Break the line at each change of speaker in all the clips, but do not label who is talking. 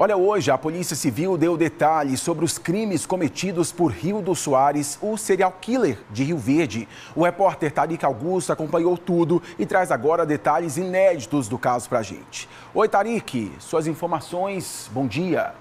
Olha, hoje a Polícia Civil deu detalhes sobre os crimes cometidos por Rildo Soares, o serial killer de Rio Verde. O repórter Tarik Augusto acompanhou tudo e traz agora detalhes inéditos do caso pra gente. Oi, Tarik, suas informações, bom dia.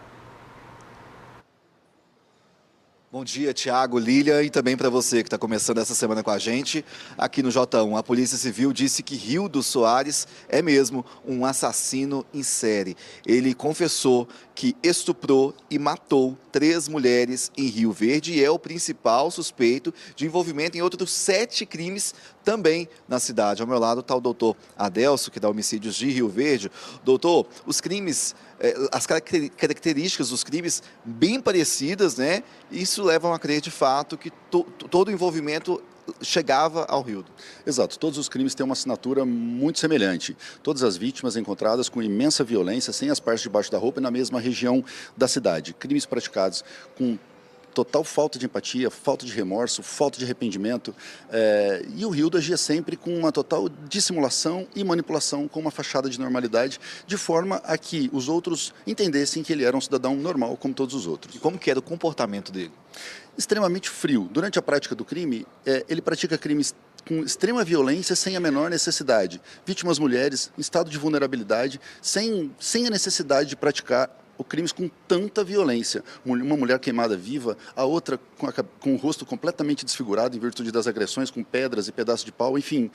Bom dia, Tiago, Lília, e também para você que está começando essa semana com a gente. Aqui no J1, a Polícia Civil disse que Rildo Soares é mesmo um assassino em série. Ele confessou que estuprou e matou 3 mulheres em Rio Verde e é o principal suspeito de envolvimento em outros 7 crimes também na cidade. Ao meu lado está o doutor Adelso, que dá homicídios de Rio Verde. Doutor, os crimes, as características dos crimes bem parecidas, né? Isso leva a crer de fato que todo o envolvimento chegava ao Rildo.
Exato, todos os crimes têm uma assinatura muito semelhante. Todas as vítimas encontradas com imensa violência, sem as partes debaixo da roupa e na mesma região da cidade. Crimes praticados com total falta de empatia, falta de remorso, falta de arrependimento. E o Rildo agia sempre com uma total dissimulação e manipulação, com uma fachada de normalidade, de forma a que os outros entendessem que ele era um cidadão normal, como todos os outros.
E como que era o comportamento dele?
Extremamente frio. Durante a prática do crime, ele pratica crimes com extrema violência, sem a menor necessidade. Vítimas mulheres, em estado de vulnerabilidade, sem a necessidade de praticar crimes com tanta violência. Uma mulher queimada viva, a outra com o rosto completamente desfigurado em virtude das agressões com pedras e pedaços de pau, enfim,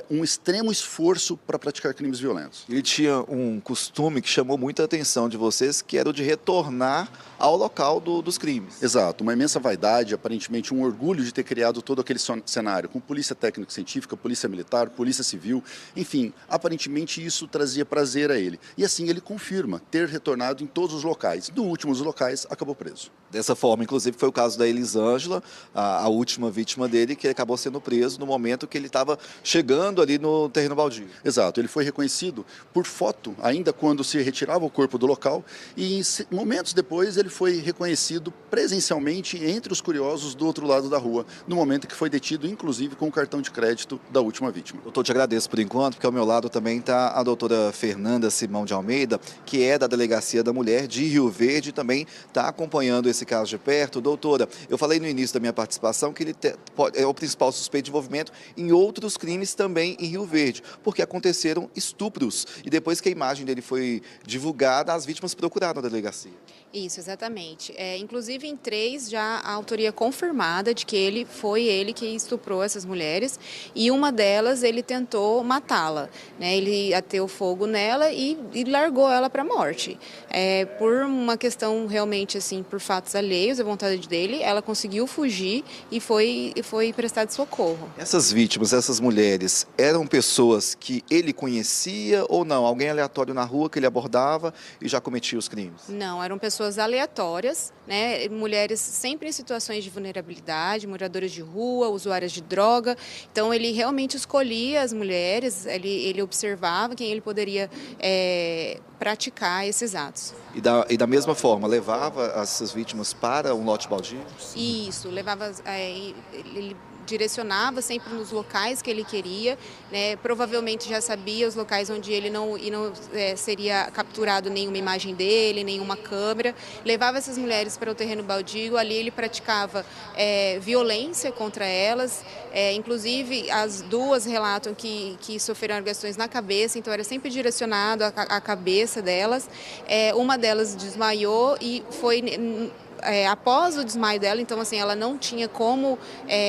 um extremo esforço para praticar crimes violentos.
Ele tinha um costume que chamou muita atenção de vocês, que era o de retornar ao local dos crimes.
Exato, uma imensa vaidade, aparentemente um orgulho de ter criado todo aquele cenário, com polícia técnico-científica, polícia militar, polícia civil, enfim, aparentemente isso trazia prazer a ele. E assim ele confirma ter retornado em todos os locais. No último dos locais, acabou preso.
Dessa forma, inclusive, foi o caso da Elisângela, a última vítima dele, que acabou sendo preso no momento que ele estava chegando ali no terreno baldio.
Exato, ele foi reconhecido por foto, ainda quando se retirava o corpo do local, e momentos depois ele foi reconhecido presencialmente entre os curiosos do outro lado da rua, no momento que foi detido, inclusive, com o cartão de crédito da última vítima.
Doutor, te agradeço por enquanto, porque ao meu lado também está a doutora Fernanda Simão de Almeida, que é da Delegacia da Mulher de Rio Verde, também está acompanhando esse caso de perto. Doutora, eu falei no início da minha participação que ele é o principal suspeito de envolvimento em outros crimes também em Rio Verde, porque aconteceram estupros e depois que a imagem dele foi divulgada, as vítimas procuraram a delegacia.
Isso, exatamente. Inclusive em 3 já a autoria confirmada de que foi ele que estuprou essas mulheres e uma delas ele tentou matá-la, né? Ele ateu fogo nela e largou ela para a morte. Por uma questão realmente assim, por fatos alheios à vontade dele, ela conseguiu fugir e foi prestado socorro.
Essas vítimas, essas mulheres, eram pessoas que ele conhecia ou não? Alguém aleatório na rua que ele abordava e já cometia os crimes?
Não, eram pessoas aleatórias, né? Mulheres sempre em situações de vulnerabilidade, moradoras de rua, usuárias de droga. Então ele realmente escolhia as mulheres, ele observava quem ele poderia praticar esses atos.
E da mesma forma, levava essas vítimas para um lote baldio?
Isso, levava, ele direcionava sempre nos locais que ele queria, né? Provavelmente já sabia os locais onde ele não seria capturado nenhuma imagem dele, nenhuma câmera. Levava essas mulheres para o terreno baldio, ali ele praticava violência contra elas, inclusive as 2 relatam que sofreram agressões na cabeça, então era sempre direcionado à cabeça delas. Uma delas desmaiou e foi após o desmaio dela, então assim, ela não tinha como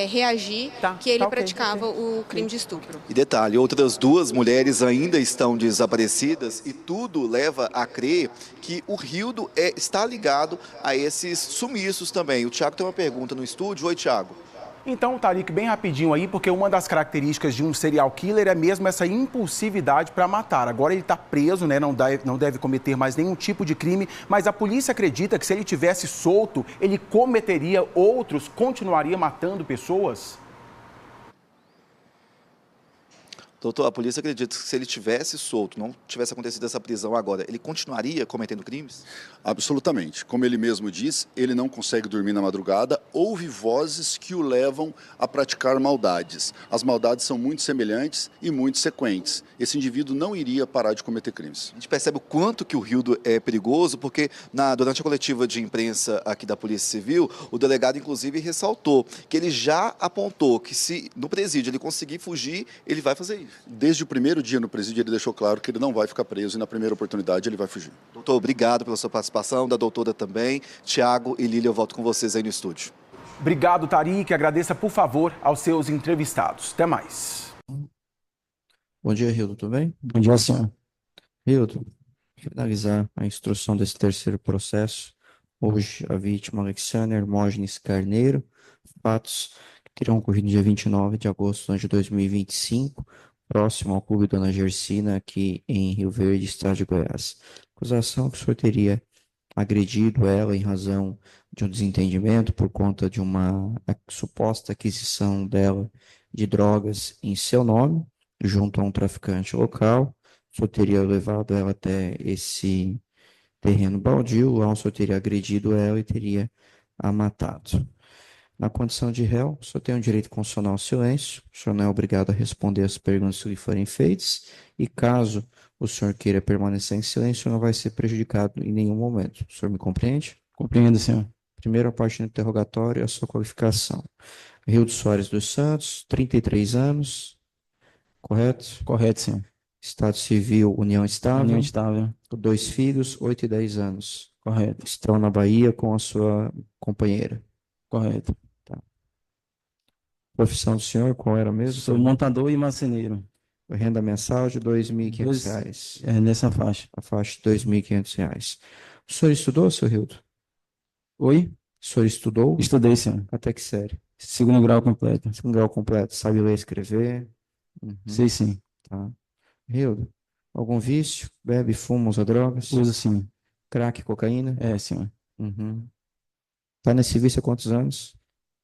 reagir, que ele praticava o crime de estupro.
E detalhe, outras 2 mulheres ainda estão desaparecidas e tudo leva a crer que o Rildo está ligado a esses sumiços também. O Tiago tem uma pergunta no estúdio. Oi, Tiago.
Então, Tarik, bem rapidinho aí, porque uma das características de um serial killer é mesmo essa impulsividade para matar. Agora ele está preso, né? Não deve cometer mais nenhum tipo de crime, mas a polícia acredita que se ele tivesse solto, ele cometeria outros, continuaria matando pessoas?
Doutor, a polícia acredita que se ele tivesse solto, não tivesse acontecido essa prisão agora, ele continuaria cometendo crimes?
Absolutamente. Como ele mesmo diz, ele não consegue dormir na madrugada, ouve vozes que o levam a praticar maldades. As maldades são muito semelhantes e muito sequentes. Esse indivíduo não iria parar de cometer crimes.
A gente percebe o quanto que o Rildo é perigoso, porque durante a coletiva de imprensa aqui da Polícia Civil, o delegado inclusive ressaltou que ele já apontou que se no presídio ele conseguir fugir, ele vai fazer isso.
Desde o primeiro dia no presídio, ele deixou claro que ele não vai ficar preso e na primeira oportunidade ele vai fugir.
Doutor, obrigado pela sua participação, da doutora também. Tiago e Lília, eu volto com vocês aí no estúdio.
Obrigado, Tarik. Agradeça, por favor, aos seus entrevistados. Até mais.
Bom dia, Rildo, tudo bem?
Bom dia, senhor.
Rildo, finalizar a instrução desse terceiro processo. Hoje, a vítima Alexandre Hermógenes Carneiro, fatos que terão ocorrido no dia 29 de agosto de 2025, próximo ao Clube Dona Gersina, aqui em Rio Verde, estado de Goiás. Acusação que o senhor teria agredido ela em razão de um desentendimento por conta de uma suposta aquisição dela de drogas em seu nome, junto a um traficante local. O senhor teria levado ela até esse terreno baldio, lá o senhor teria agredido ela e teria a matado. Na condição de réu, o senhor tem o direito constitucional ao silêncio, o senhor não é obrigado a responder as perguntas que lhe forem feitas, e caso o senhor queira permanecer em silêncio, não vai ser prejudicado em nenhum momento. O senhor me compreende?
Compreendo, senhor.
Primeira parte do interrogatório, a sua qualificação. Rildo Soares dos Santos, 33 anos, correto?
Correto, senhor.
Estado civil, união estável.
União estável.
2 filhos, 8 e 10 anos.
Correto.
Estão na Bahia com a sua companheira.
Correto.
Profissão do senhor, qual era mesmo?
Sou montador e marceneiro.
Renda mensal de R$ 2.500.
É nessa faixa.
A faixa de R$ 2.500. O senhor estudou, seu Rildo?
Oi?
O senhor estudou?
Estudei, senhor.
Até que série?
Segundo grau completo.
Segundo grau completo. Sabe ler e escrever?
Sei sim.
Tá. Rildo, algum vício? Bebe, fuma, usa drogas?
Uso sim.
Crack, cocaína?
É, senhor.
Tá nesse vício há quantos anos?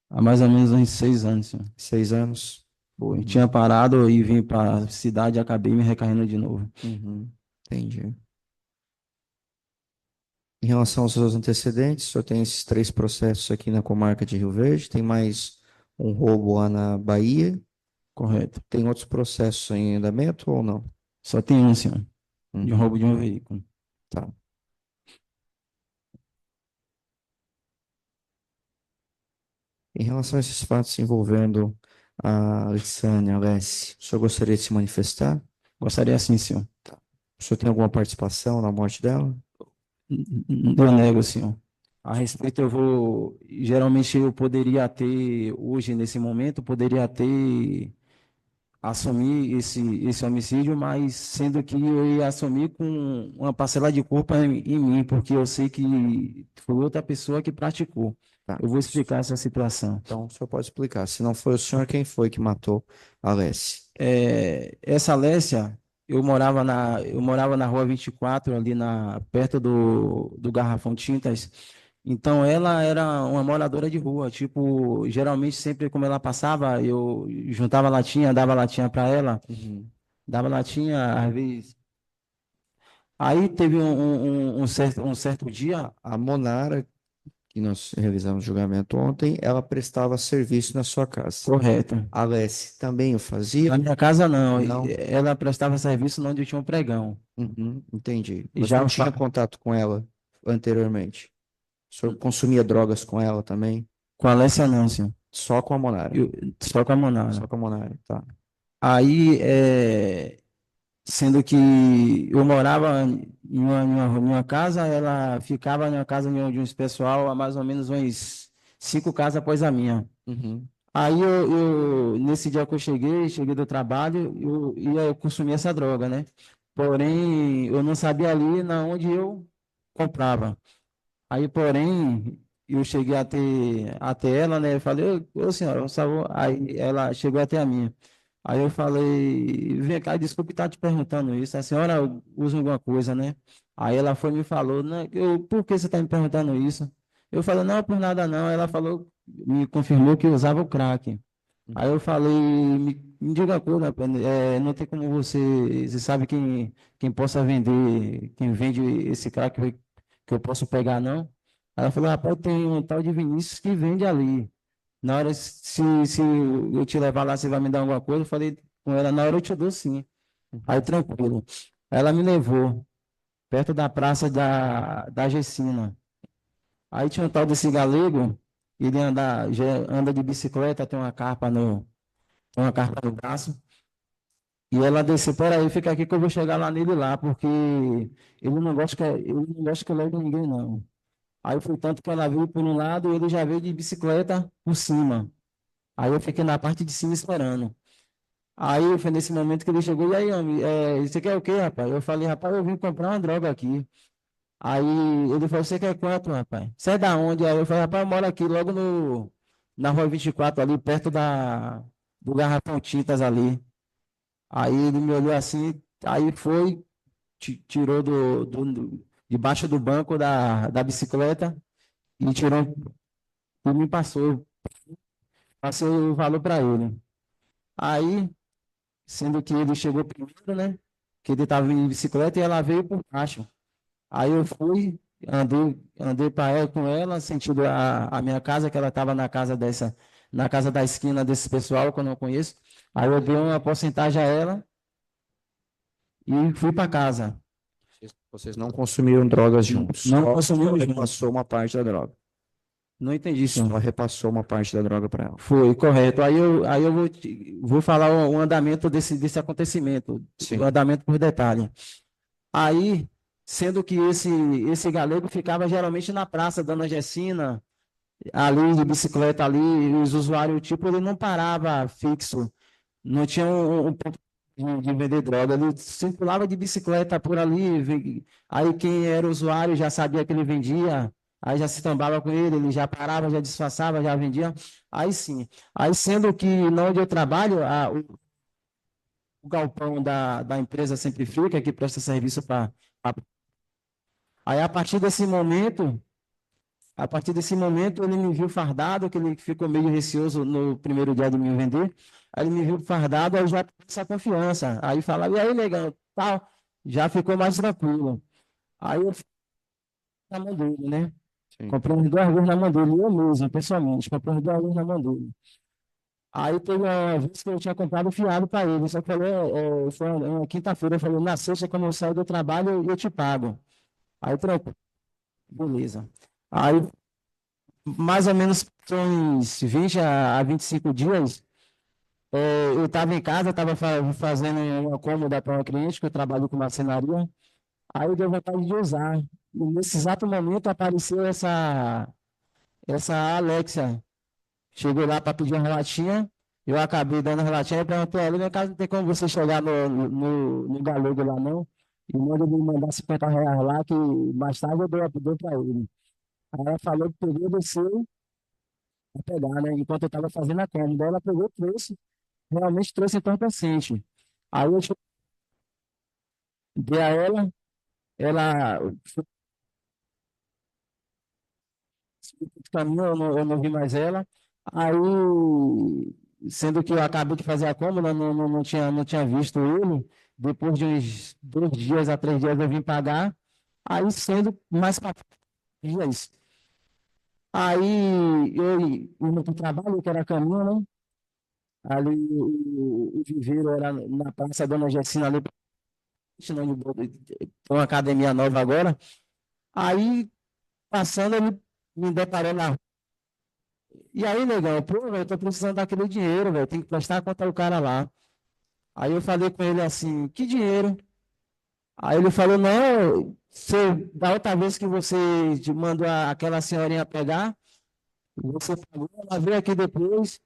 Há mais ou menos uns 6 anos, senhor.
6 anos?
Eu tinha parado e vim para a cidade e acabei me recarregando de novo.
Entendi. Em relação aos seus antecedentes, o senhor tem esses 3 processos aqui na comarca de Rio Verde, tem mais um roubo lá na Bahia.
Correto.
Tem outros processos em andamento ou não?
Só tem um, senhor. De um roubo de um veículo.
Tá. Em relação a esses fatos envolvendo a Alexânia, Alessi, o senhor gostaria de se manifestar?
Gostaria sim, senhor.
O senhor tem alguma participação na morte dela?
Eu nego, senhor. A respeito, geralmente eu poderia ter, hoje, nesse momento, poderia ter assumir esse homicídio, mas sendo que eu ia assumir com uma parcela de culpa em mim, porque eu sei que foi outra pessoa que praticou.
Tá.
Eu vou explicar essa situação.
Então, o senhor pode explicar. Se não foi o senhor, quem foi que matou a Alessi?
Essa Alessia, eu morava na rua 24, ali perto do Garrafão Tintas. Então, ela era uma moradora de rua. Tipo, geralmente, sempre como ela passava, eu juntava latinha, dava latinha para ela. Dava latinha, às vezes. Aí teve um certo dia.
A Monara, que nós realizamos o julgamento ontem, ela prestava serviço na sua casa.
Correto.
A Alessi também o fazia?
Na minha casa, não.
Não.
Ela prestava serviço onde eu tinha um pregão.
Entendi.
E
Você
já
não tinha contato com ela anteriormente? O senhor consumia drogas com ela também?
Com a Alessia, não, senhor.
Só com a Monara?
Só com a Monara.
Só com a Monara, tá.
Aí, sendo que eu morava em uma casa, ela ficava na casa de um pessoal a mais ou menos uns 5 casas após a minha. Aí, nesse dia que eu cheguei do trabalho, eu ia consumir essa droga, né? Porém, eu não sabia ali na onde eu comprava. Aí, porém, eu cheguei até ela, né? Eu falei, ô senhora, por favor. Aí ela chegou até a minha. Aí eu falei, vem cá, desculpe estar te perguntando isso. A senhora usa alguma coisa, né? Aí ela foi e me falou, né? Por que você está me perguntando isso? Eu falei, não, por nada não. Ela falou, me confirmou que usava o crack. Aí eu falei, me diga uma coisa, rapaz, não tem como você sabe quem possa vender, quem vende esse crack que eu posso pegar, não? Aí ela falou, rapaz, tem um tal de Vinícius que vende ali. Na hora, se eu te levar lá, você vai me dar alguma coisa? Eu falei com ela, na hora eu te dou sim. Aí tranquilo. Ela me levou perto da praça da Gessina. Aí tinha um tal desse galego, ele já anda de bicicleta, tem uma carpa no braço. E ela desceu, peraí, fica aqui que eu vou chegar lá nele lá, porque ele não gosta que eu leve ninguém, não. Aí foi tanto que ela veio por um lado e ele já veio de bicicleta por cima. Aí eu fiquei na parte de cima esperando. Aí foi nesse momento que ele chegou, e aí, homem, você quer o quê, rapaz? Eu falei, rapaz, eu vim comprar uma droga aqui. Aí ele falou, você quer quanto, rapaz? Você é da onde? Aí eu falei, rapaz, eu moro aqui logo na rua 24 ali, perto do Garrafão Tintas ali. Aí ele me olhou assim, aí foi, tirou debaixo do banco da bicicleta e tirou, e me passou. Passei o valor para ele. Aí, sendo que ele chegou primeiro, né? Que ele estava em bicicleta e ela veio por baixo. Aí eu fui, andei para ela com ela, sentido a minha casa, que ela estava na casa da esquina desse pessoal que eu não conheço. Aí eu dei uma porcentagem a ela e fui para casa.
Vocês não consumiram drogas juntos.
Não
Só
consumimos juntos.
repassou uma parte da droga.
Não entendi, senhor.
Só repassou uma parte da droga para ela.
Foi, correto. Aí eu vou falar o andamento desse acontecimento,
Sim.
o andamento por detalhe. Aí, sendo que esse galego ficava geralmente na praça, Dona Gessina, ali de bicicleta ali, e os usuários, tipo, ele não parava fixo, não tinha um ponto de vender droga, ele circulava de bicicleta por ali, aí quem era usuário já sabia que ele vendia, aí já se tombava com ele já parava, já disfarçava, já vendia, aí sim. Aí sendo que na onde eu trabalho, o galpão da empresa Simplifica, que presta serviço para... Aí a partir desse momento, ele me viu fardado, que ele ficou meio receoso no primeiro dia de me vender. Aí ele me viu fardado, aí já teve essa confiança. Aí falava, e aí, negão, tal, já ficou mais tranquilo. Aí eu fui na mão dele, né?
Sim.
Comprei uns 2 vezes na mão dele, eu mesmo, pessoalmente, comprei uns 2 vezes na mão dele. Aí teve uma vez que eu tinha comprado fiado para ele, só que eu falei, foi uma quinta-feira, eu falei, na sexta, quando eu sair do trabalho, eu te pago. Aí tranquilo, beleza. Aí mais ou menos uns 20 a 25 dias, eu estava em casa, estava fazendo uma cômoda para uma cliente, que eu trabalho com marcenaria, aí eu dei vontade de usar. E nesse exato momento apareceu essa Alexia. Chegou lá para pedir uma relatinha, eu acabei dando a relatinha e perguntei a ela, minha casa não tem como você chegar no galego lá não, e manda me mandar R$ 50 lá, que mais tarde eu dou para ele. Aí ela falou que pegou, desceu, para pegar, né? Enquanto eu estava fazendo a câmera. Daí ela pegou, trouxe, realmente trouxe entorpecente. Aí eu dei a ela foi pro caminho, eu não vi mais ela. Aí, sendo que eu acabei de fazer a cômoda, não tinha visto ele. Depois de uns 2 dias a 3 dias eu vim pagar. Aí, sendo mais para dias. Aí, eu indo para o trabalho, que era caminho, né? Ali o viveiro era na Praça Dona Gessina, ali, tem uma academia nova agora. Aí, passando, ele me deparou na rua. E aí, negão, pô, velho, eu tô precisando daquele dinheiro, velho, tem que prestar conta ao cara lá. Aí eu falei com ele assim, que dinheiro? Aí ele falou, não, da outra vez que você mandou aquela senhorinha pegar, você pagou, ela veio aqui depois,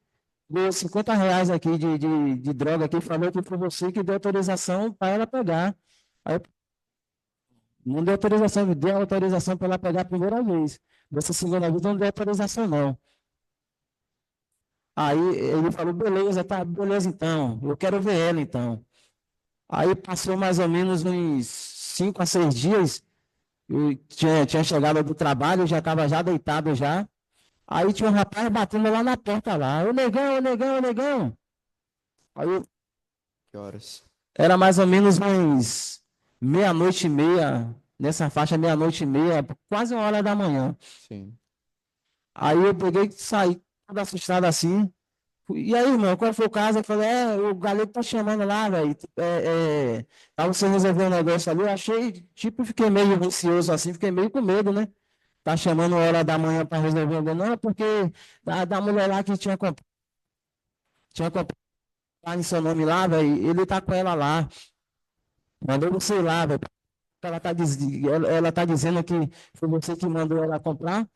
deu R$ 50 aqui de droga aqui, falou que foi você que deu autorização para ela pegar. Aí eu, não deu autorização, deu autorização para ela pegar a primeira vez. Dessa segunda vez não deu autorização, não. Aí ele falou, beleza, tá, beleza então, eu quero ver ela então. Aí passou mais ou menos uns 5 a 6 dias, eu tinha chegado do trabalho, eu já estava já deitado já. Aí tinha um rapaz batendo lá na porta lá. Ô negão, ô negão, ô negão. Aí
Que horas?
era mais ou menos umas meia-noite e meia, nessa faixa meia-noite e meia, quase 1 hora da manhã.
Sim.
Aí eu peguei e saí, todo assustado assim. E aí, irmão, qual foi o caso? Eu falei, o Galego tá chamando lá, velho. Pra você resolver um negócio ali. Eu achei, tipo, fiquei meio receoso assim, fiquei meio com medo, né? Tá chamando 1 hora da manhã para resolver um negócio. Não, porque da mulher lá que tinha comprado em seu nome lá, velho, ele tá com ela lá. Mandou você ir lá, velho. Ela tá dizendo que foi você que mandou ela comprar.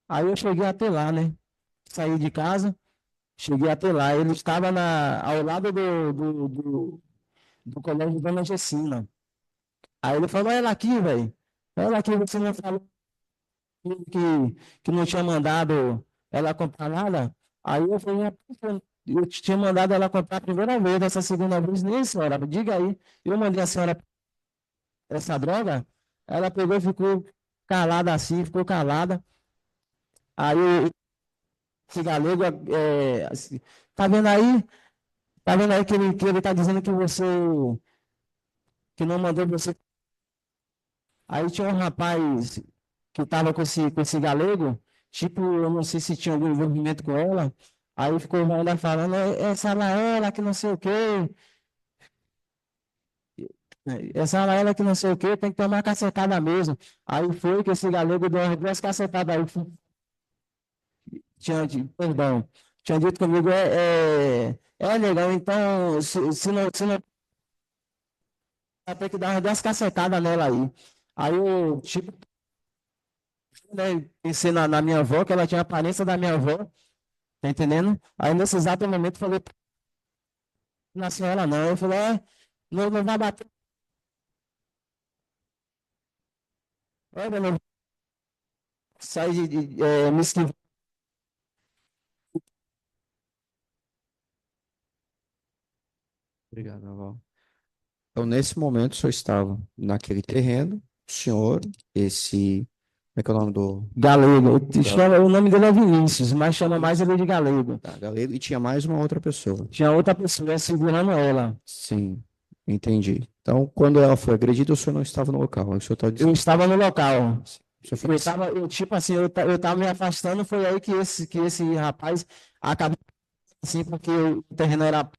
Aí eu cheguei até lá, né? Saí de casa, cheguei até lá. Ele estava ao lado do colégio Dona Gessina. Aí ele falou, ela aqui, velho. Ela aqui, você não falou que não tinha mandado ela comprar nada? Aí eu falei, eu tinha mandado ela comprar a primeira vez, dessa segunda vez, nem senhora, diga aí. Eu mandei a senhora essa droga, ela pegou e ficou calada assim, ficou calada. Aí esse galego, assim, tá vendo aí? Tá vendo aí que ele tá dizendo que você, que não mandou você. Aí tinha um rapaz que tava com esse galego, tipo, eu não sei se tinha algum envolvimento com ela. Aí ficou ainda falando, essa Laela que não sei o quê, essa Laela que não sei o quê, tem que tomar cacetada mesmo. Aí foi que esse galego deu umas 2 cacetadas aí, perdão, tinha dito comigo, legal, então, se não vai ter que dar umas 2 cacetadas nela aí. Aí eu, tipo, né, pensei na minha avó, que ela tinha a aparência da minha avó, tá entendendo? Aí nesse exato momento eu falei, na senhora não, eu falei, não, não vai bater, não, sai me esquivar.
Obrigado, Naval. Então, nesse momento, o senhor estava naquele terreno, o senhor, esse. Como é que é o nome do.
Galego, o nome dele é Vinícius, mas chama mais ele de Galego.
Tá, galego, e tinha mais uma outra pessoa.
Tinha outra pessoa segurando ela.
Sim, entendi. Então, quando ela foi agredida, o senhor não estava no local. O senhor está
Eu
dizendo.
estava no local.
O senhor foi-
Tipo assim, eu tava me afastando, foi aí que esse rapaz acabou assim, porque o terreno era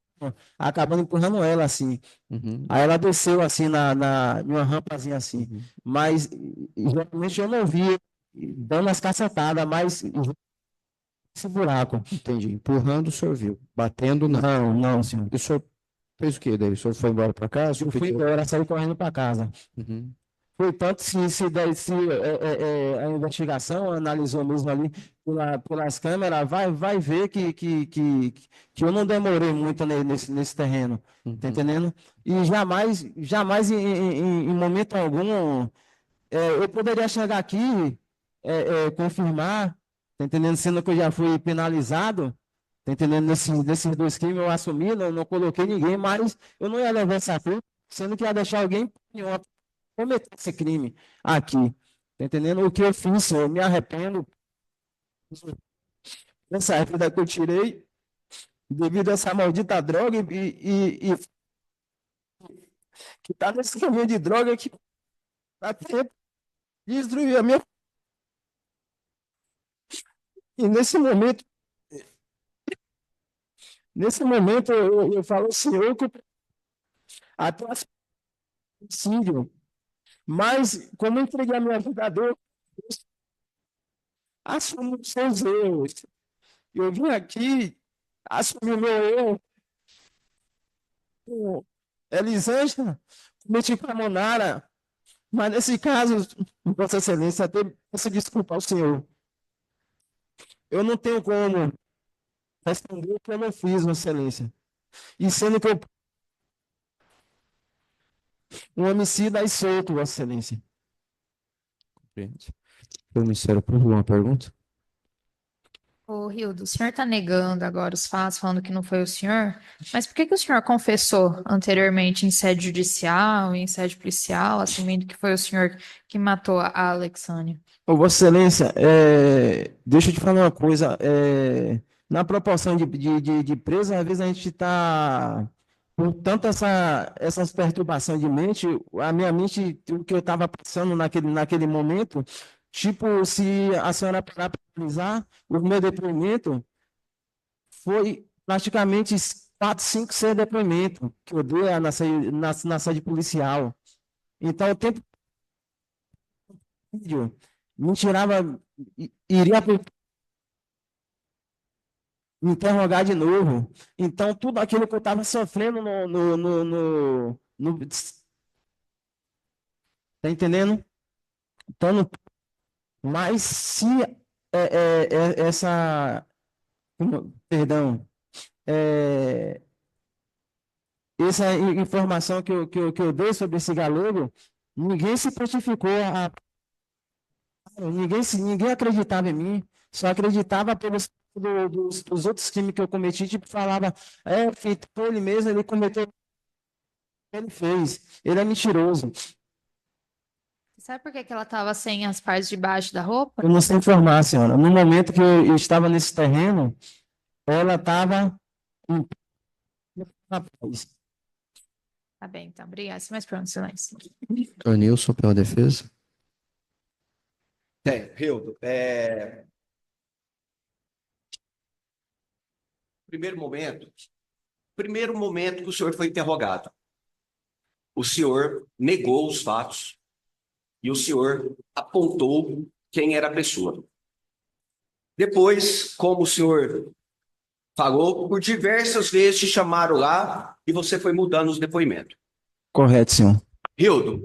acabando empurrando ela assim.
Uhum,
Aí ela desceu assim em uma rampazinha assim.
uhum.
Mas geralmente eu não vi dando as cacetadas, mas esse buraco.
Entendi. Empurrando, o senhor viu. Batendo, não.
Não, não, senhor.
E o senhor fez o quê daí? O senhor foi embora para casa? O senhor
Eu fui
pediu-
embora, saí correndo para casa.
Uhum,
Foi tanto se a investigação analisou mesmo ali pelas câmeras, vai ver que eu não demorei muito nesse terreno, tá
uhum.
entendendo? E jamais em momento algum eu poderia chegar aqui, confirmar, tá entendendo? Sendo que eu já fui penalizado, tá entendendo? Nesses 2 crimes eu assumi, não coloquei ninguém, mas eu não ia levar essa culpa, sendo que ia deixar alguém cometer esse crime aqui. Tá entendendo? O que eu fiz, eu me arrependo dessa vida que eu tirei devido a essa maldita droga e que tá nesse caminho de droga que até destruiu a minha. E nesse momento eu falo, Senhor, que até suicídio, mas como eu entreguei a minha vida a Deus, assumo os seus erros. Eu vim aqui assumir o meu erro. Elisângela, cometi com a Monara, mas nesse caso, Vossa Excelência, até peço desculpa ao senhor. Eu não tenho como responder o que eu não fiz, Vossa Excelência. E sendo que um homicida aí solto, Vossa Excelência.
Compreendo. O Ministério Público, uma pergunta?
Ô, Rildo, o senhor está negando agora os fatos, falando que não foi o senhor, mas por que que o senhor confessou anteriormente em sede judicial, em sede policial, assumindo que foi o senhor que matou a Alexânia?
Ô, Vossa Excelência, deixa eu te falar uma coisa. Na proporção de preso, às vezes a gente está com tanta essas perturbações de mente, a minha mente, o que eu estava passando naquele momento, tipo, se a senhora parar para analisar, o meu depoimento foi praticamente 4, 5, 6 depoimentos que eu dei na sede policial. Então, o tempo vídeo me tirava, iria me interrogar de novo. Então, tudo aquilo que eu estava sofrendo tá entendendo? Então, mas se essa, perdão, é, essa informação que eu dei sobre esse galego, ninguém se prontificou ninguém acreditava em mim, só acreditava dos outros crimes que eu cometi, tipo, falava, feito por ele mesmo, ele cometeu, ele fez, ele é mentiroso.
Sabe por que que ela estava sem as partes de baixo da roupa?
Eu não sei informar, senhora. No momento que eu estava nesse terreno, ela estava em paz.
Tá bem, então, obrigada. Mais pronto, silêncio.
Tornilson, pela defesa.
Rildo, primeiro momento que o senhor foi interrogado, o senhor negou os fatos e o senhor apontou quem era a pessoa. Depois, como o senhor falou, por diversas vezes te chamaram lá e você foi mudando os depoimentos.
Correto, senhor.
Rildo,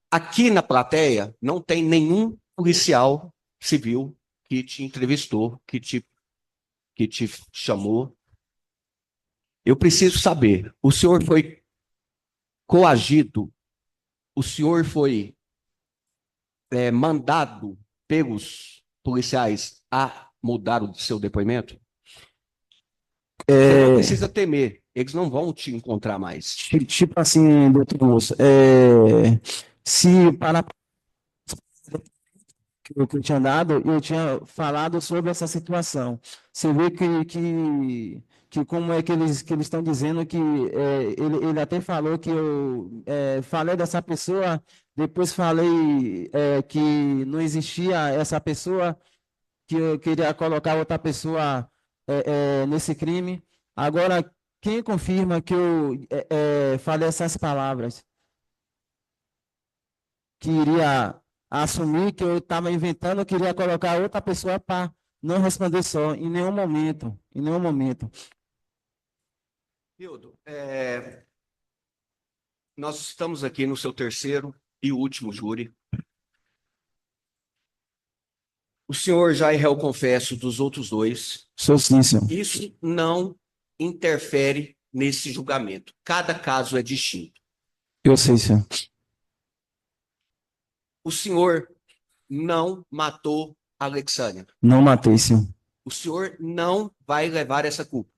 aqui na plateia não tem nenhum policial civil que te entrevistou, que te chamou. Eu preciso saber, o senhor foi coagido, o senhor foi mandado pelos policiais a mudar o seu depoimento? Você não precisa temer, eles não vão te encontrar mais.
Tipo assim, doutor Moço, se para que eu tinha dado, eu tinha falado sobre essa situação. Você vê que como é que eles estão dizendo que ele até falou que eu falei dessa pessoa, depois falei que não existia essa pessoa, que eu queria colocar outra pessoa nesse crime. Agora, quem confirma que eu falei essas palavras? Que iria assumir que eu estava inventando, eu queria colocar outra pessoa para não responder só, em nenhum momento, em nenhum momento.
Hildo, nós estamos aqui no seu terceiro e último júri. O senhor já é réu confesso dos outros dois.
Sou sim, senhor.
Isso não interfere nesse julgamento. Cada caso é distinto.
Eu sei, senhor.
O senhor não matou a Alexânia.
Não matei, senhor.
O senhor não vai levar essa culpa.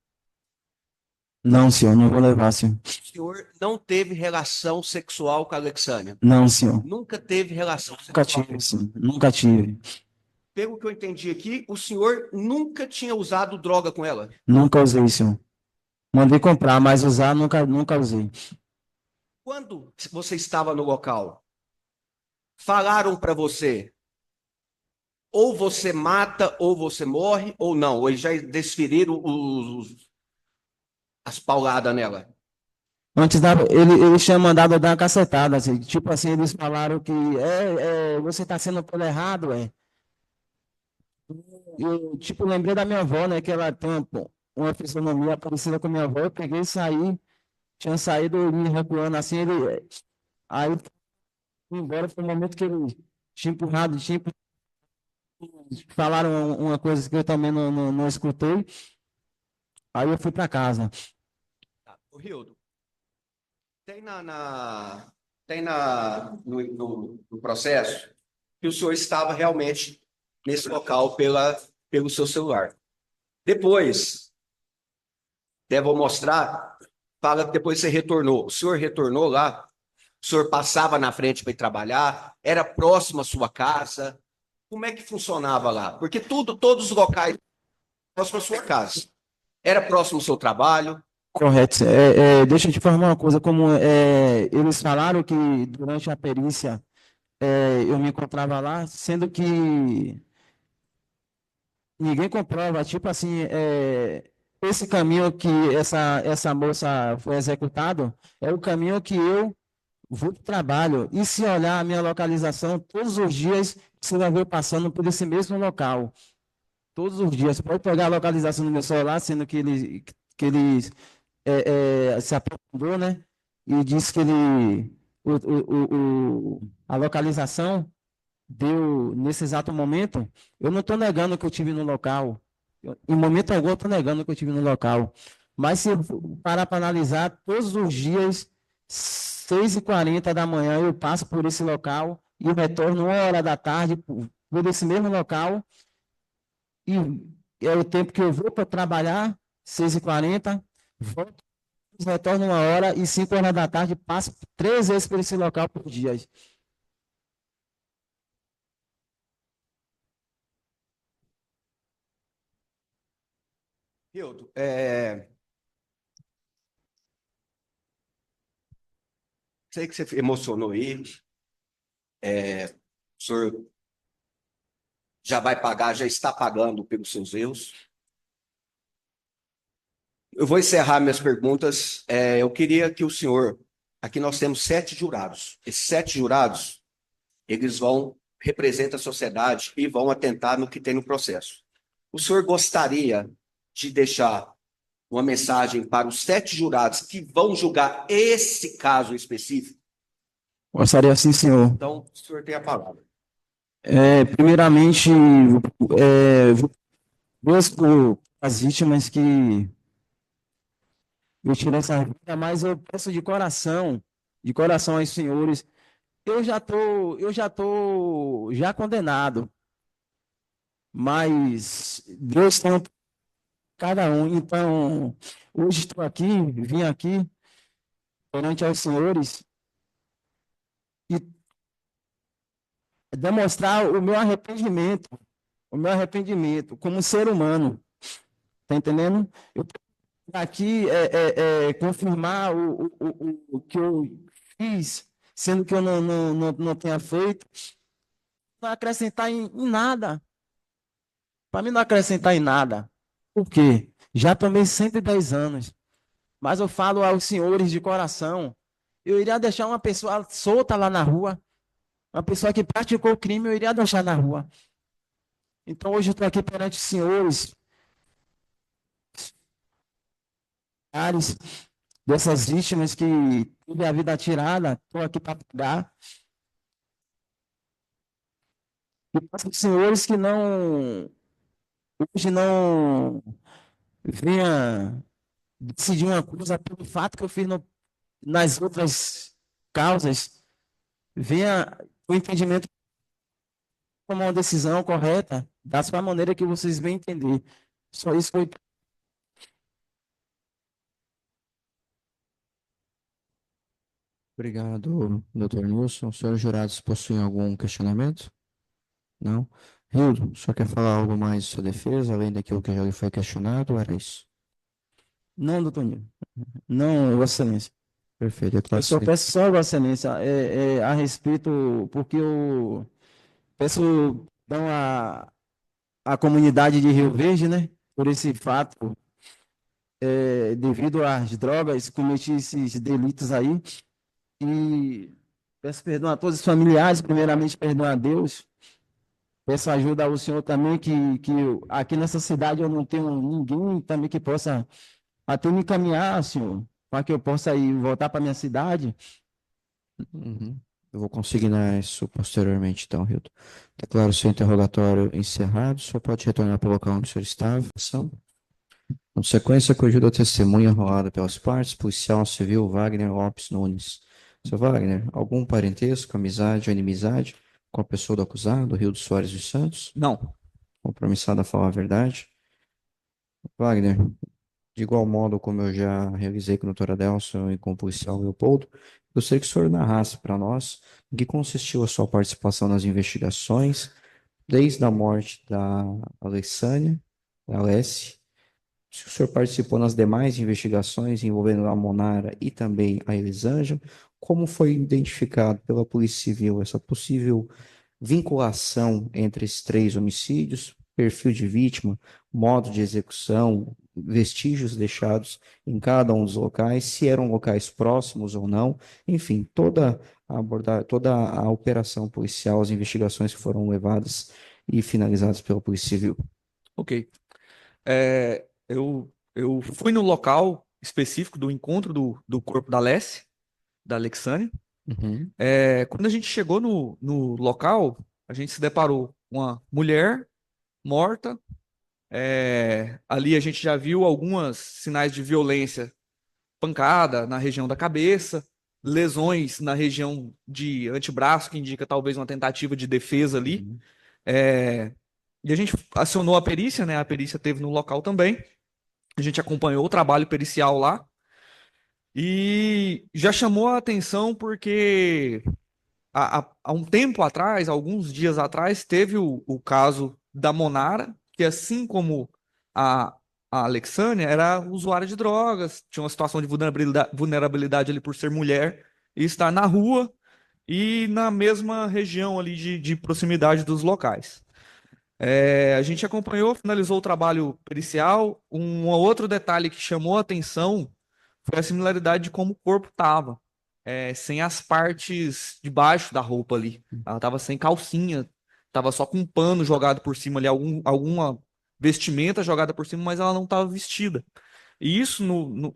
Não, senhor, não vou levar, senhor.
O senhor não teve relação sexual com a Alexânia.
Não, senhor.
Nunca teve relação
Nunca
sexual.
tive, senhor. Nunca tive.
Pelo que eu entendi aqui, o senhor nunca tinha usado droga com ela.
Nunca usei, senhor. Mandei comprar, mas usar nunca usei.
Quando você estava no local, falaram para você, ou você mata, ou você morre, ou não. Ou eles já desferiram as pauladas nela.
Antes ele tinha mandado eu dar uma cacetada, assim, tipo assim, eles falaram que você está sendo pelo errado, Eu, tipo, lembrei da minha avó, né, que ela tem uma fisionomia parecida com a minha avó, eu peguei e saí, tinha saído me recuando assim, aí fui embora, foi o momento que ele tinha empurrado, falaram uma coisa que eu também não escutei, aí eu fui para casa.
O Rildo, no processo que o senhor estava realmente nesse local pelo seu celular. Depois, vou mostrar, fala que depois você retornou. O senhor retornou lá, o senhor passava na frente para ir trabalhar, era próximo à sua casa. Como é que funcionava lá? Porque todos os locais próximo à sua casa. Era próximo ao seu trabalho?
Correto. Deixa eu te informar uma coisa, como eles falaram que durante a perícia eu me encontrava lá, sendo que ninguém comprova, tipo assim, esse caminho que essa moça foi executado é o caminho que eu vou para o trabalho. E se olhar a minha localização, todos os dias você vai ver eu passando por esse mesmo local. Todos os dias. Você pode pegar a localização do meu celular, sendo que ele se aprofundou, né? E disse que a localização deu nesse exato momento. Eu não estou negando que eu tive no local. Em momento algum, eu estou negando que eu tive no local. Mas se eu parar para analisar, todos os dias, 6h40 da manhã, eu passo por esse local e eu retorno 1h da tarde por esse mesmo local. E é o tempo que eu vou para trabalhar, 6h40, volto, retorno 1h e 5h da tarde, passo 3 vezes por esse local por dia.
Hildo, sei que você emocionou aí. O senhor já vai pagar, já está pagando pelos seus erros. Eu vou encerrar minhas perguntas. Eu queria que o senhor... Aqui nós temos 7 jurados. Esses 7 jurados, eles representam a sociedade e vão atentar no que tem no processo. O senhor gostaria de deixar uma mensagem para os 7 jurados que vão julgar esse caso específico?
Gostaria sim, senhor.
Então, o senhor tem a palavra.
Primeiramente, duas as vítimas que eu tirei essa vida, mas eu peço de coração aos senhores, eu já condenado, mas Deus tem cada um. Então, hoje estou aqui, vim aqui perante aos senhores e demonstrar o meu arrependimento como ser humano, tá entendendo? Eu aqui confirmar o que eu fiz, sendo que eu não tenha feito, não acrescentar em nada. Para mim não acrescentar em nada. Por quê? Já tomei 110 anos, mas eu falo aos senhores de coração, eu iria deixar uma pessoa solta lá na rua, uma pessoa que praticou o crime, eu iria deixar na rua. Então hoje eu estou aqui perante os senhores, dessas vítimas que teve a vida tirada, estou aqui para pagar. E para os senhores que hoje não venha decidir uma coisa pelo fato que eu fiz nas outras causas, venha o entendimento tomar uma decisão correta, da sua maneira que vocês bem entender. Só isso foi.
Obrigado, doutor Nilson. Os senhores jurados possuem algum questionamento? Não? Hildo, só quer falar algo mais de sua defesa, além daquilo que já lhe foi questionado, ou era isso?
Não, doutor Nilson. Não, Vossa Excelência.
Perfeito.
Eu só peço só, Vossa Excelência, a respeito, porque eu peço dão a comunidade de Rio Verde, né, por esse fato, devido às drogas, cometi esses delitos aí, e peço perdão a todos os familiares, primeiramente perdão a Deus, peço ajuda ao senhor também, que aqui nessa cidade eu não tenho ninguém também que possa até me encaminhar, senhor, para que eu possa ir voltar para minha cidade.
Uhum. Eu vou consignar isso posteriormente, então, Hildo. Declaro seu interrogatório encerrado. O senhor pode retornar para o local onde o senhor estava. Com sequência, acudido a testemunha enrolada pelas partes, policial civil Wagner Lopes Nunes. Seu Wagner, algum parentesco, amizade ou inimizade com a pessoa do acusado, Hildo Soares dos Santos?
Não.
Compromissado a falar a verdade? Wagner, de igual modo como eu já realizei com o Dr. Adelson e com o policial Leopoldo, gostaria que o senhor narrasse para nós em que consistiu a sua participação nas investigações, desde a morte da Alessânia, da Alessi, se o senhor participou nas demais investigações envolvendo a Monara e também a Elisângela, como foi identificado pela Polícia Civil essa possível vinculação entre esses três homicídios, perfil de vítima, modo de execução, vestígios deixados em cada um dos locais, se eram locais próximos ou não, enfim, toda a operação policial, as investigações que foram levadas e finalizadas pela Polícia Civil.
Ok. Eu fui no local específico do encontro do corpo da Alessi, da Alexânia.
Uhum.
Quando a gente chegou no local, a gente se deparou com uma mulher morta. Ali a gente já viu alguns sinais de violência, pancada na região da cabeça, lesões na região de antebraço, que indica talvez uma tentativa de defesa ali.
Uhum.
E a gente acionou a perícia, né? A perícia esteve no local também. A gente acompanhou o trabalho pericial lá. E já chamou a atenção porque há um tempo atrás, alguns dias atrás, teve o caso da Monara, que assim como a Alexânia, era usuária de drogas, tinha uma situação de vulnerabilidade ali por ser mulher e estar na rua e na mesma região ali de proximidade dos locais. A gente acompanhou, finalizou o trabalho pericial. Um outro detalhe que chamou a atenção foi a similaridade de como o corpo estava, sem as partes de baixo da roupa ali. Ela estava sem calcinha, estava só com um pano jogado por cima ali, alguma vestimenta jogada por cima, mas ela não estava vestida. E isso,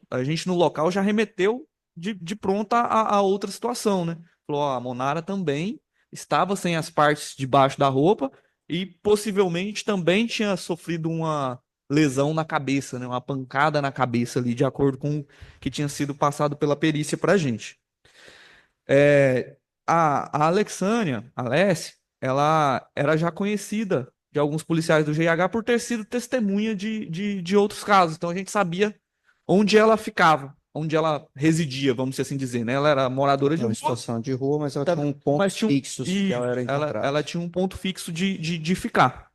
a gente no local já remeteu de pronto a outra situação, né? Falou, ó, a Monara também estava sem as partes de baixo da roupa e possivelmente também tinha sofrido uma lesão na cabeça, né? Uma pancada na cabeça ali, de acordo com o que tinha sido passado pela perícia para a gente. A Alexânia, a Alessi, ela era já conhecida de alguns policiais do GIH por ter sido testemunha de outros casos. Então a gente sabia onde ela ficava, onde ela residia, vamos assim dizer, né? Ela era moradora de
Uma
rua.
situação de rua, mas ela tinha um ponto fixo que ela era encontrada.
Ela tinha um ponto fixo de ficar.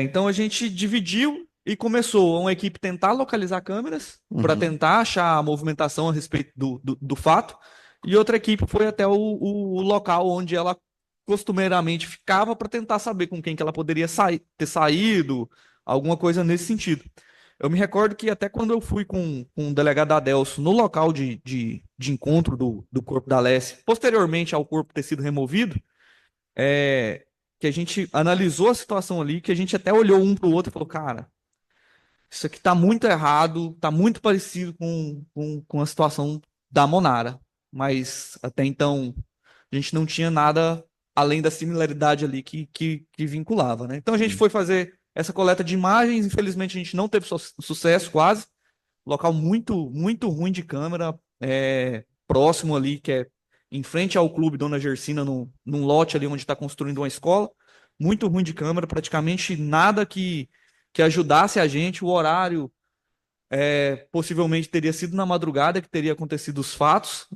Então a gente dividiu e começou uma equipe tentar localizar câmeras para tentar achar a movimentação a respeito do fato, e outra equipe foi até o local onde ela costumeiramente ficava para tentar saber com quem que ela poderia ter saído, alguma coisa nesse sentido. Eu me recordo que até quando eu fui com o delegado Adelso no local de encontro do corpo da Alessi, posteriormente ao corpo ter sido removido, que a gente analisou a situação ali, que a gente até olhou um para o outro e falou, cara, isso aqui tá muito errado, tá muito parecido com a situação da Monara, mas até então a gente não tinha nada além da similaridade ali que vinculava, né? Então a gente foi fazer essa coleta de imagens, infelizmente a gente não teve sucesso quase, local muito, muito ruim de câmera, próximo ali, que é em frente ao clube Dona Gersina, num lote ali onde está construindo uma escola, muito ruim de câmera, praticamente nada que ajudasse a gente, o horário possivelmente teria sido na madrugada que teria acontecido os fatos,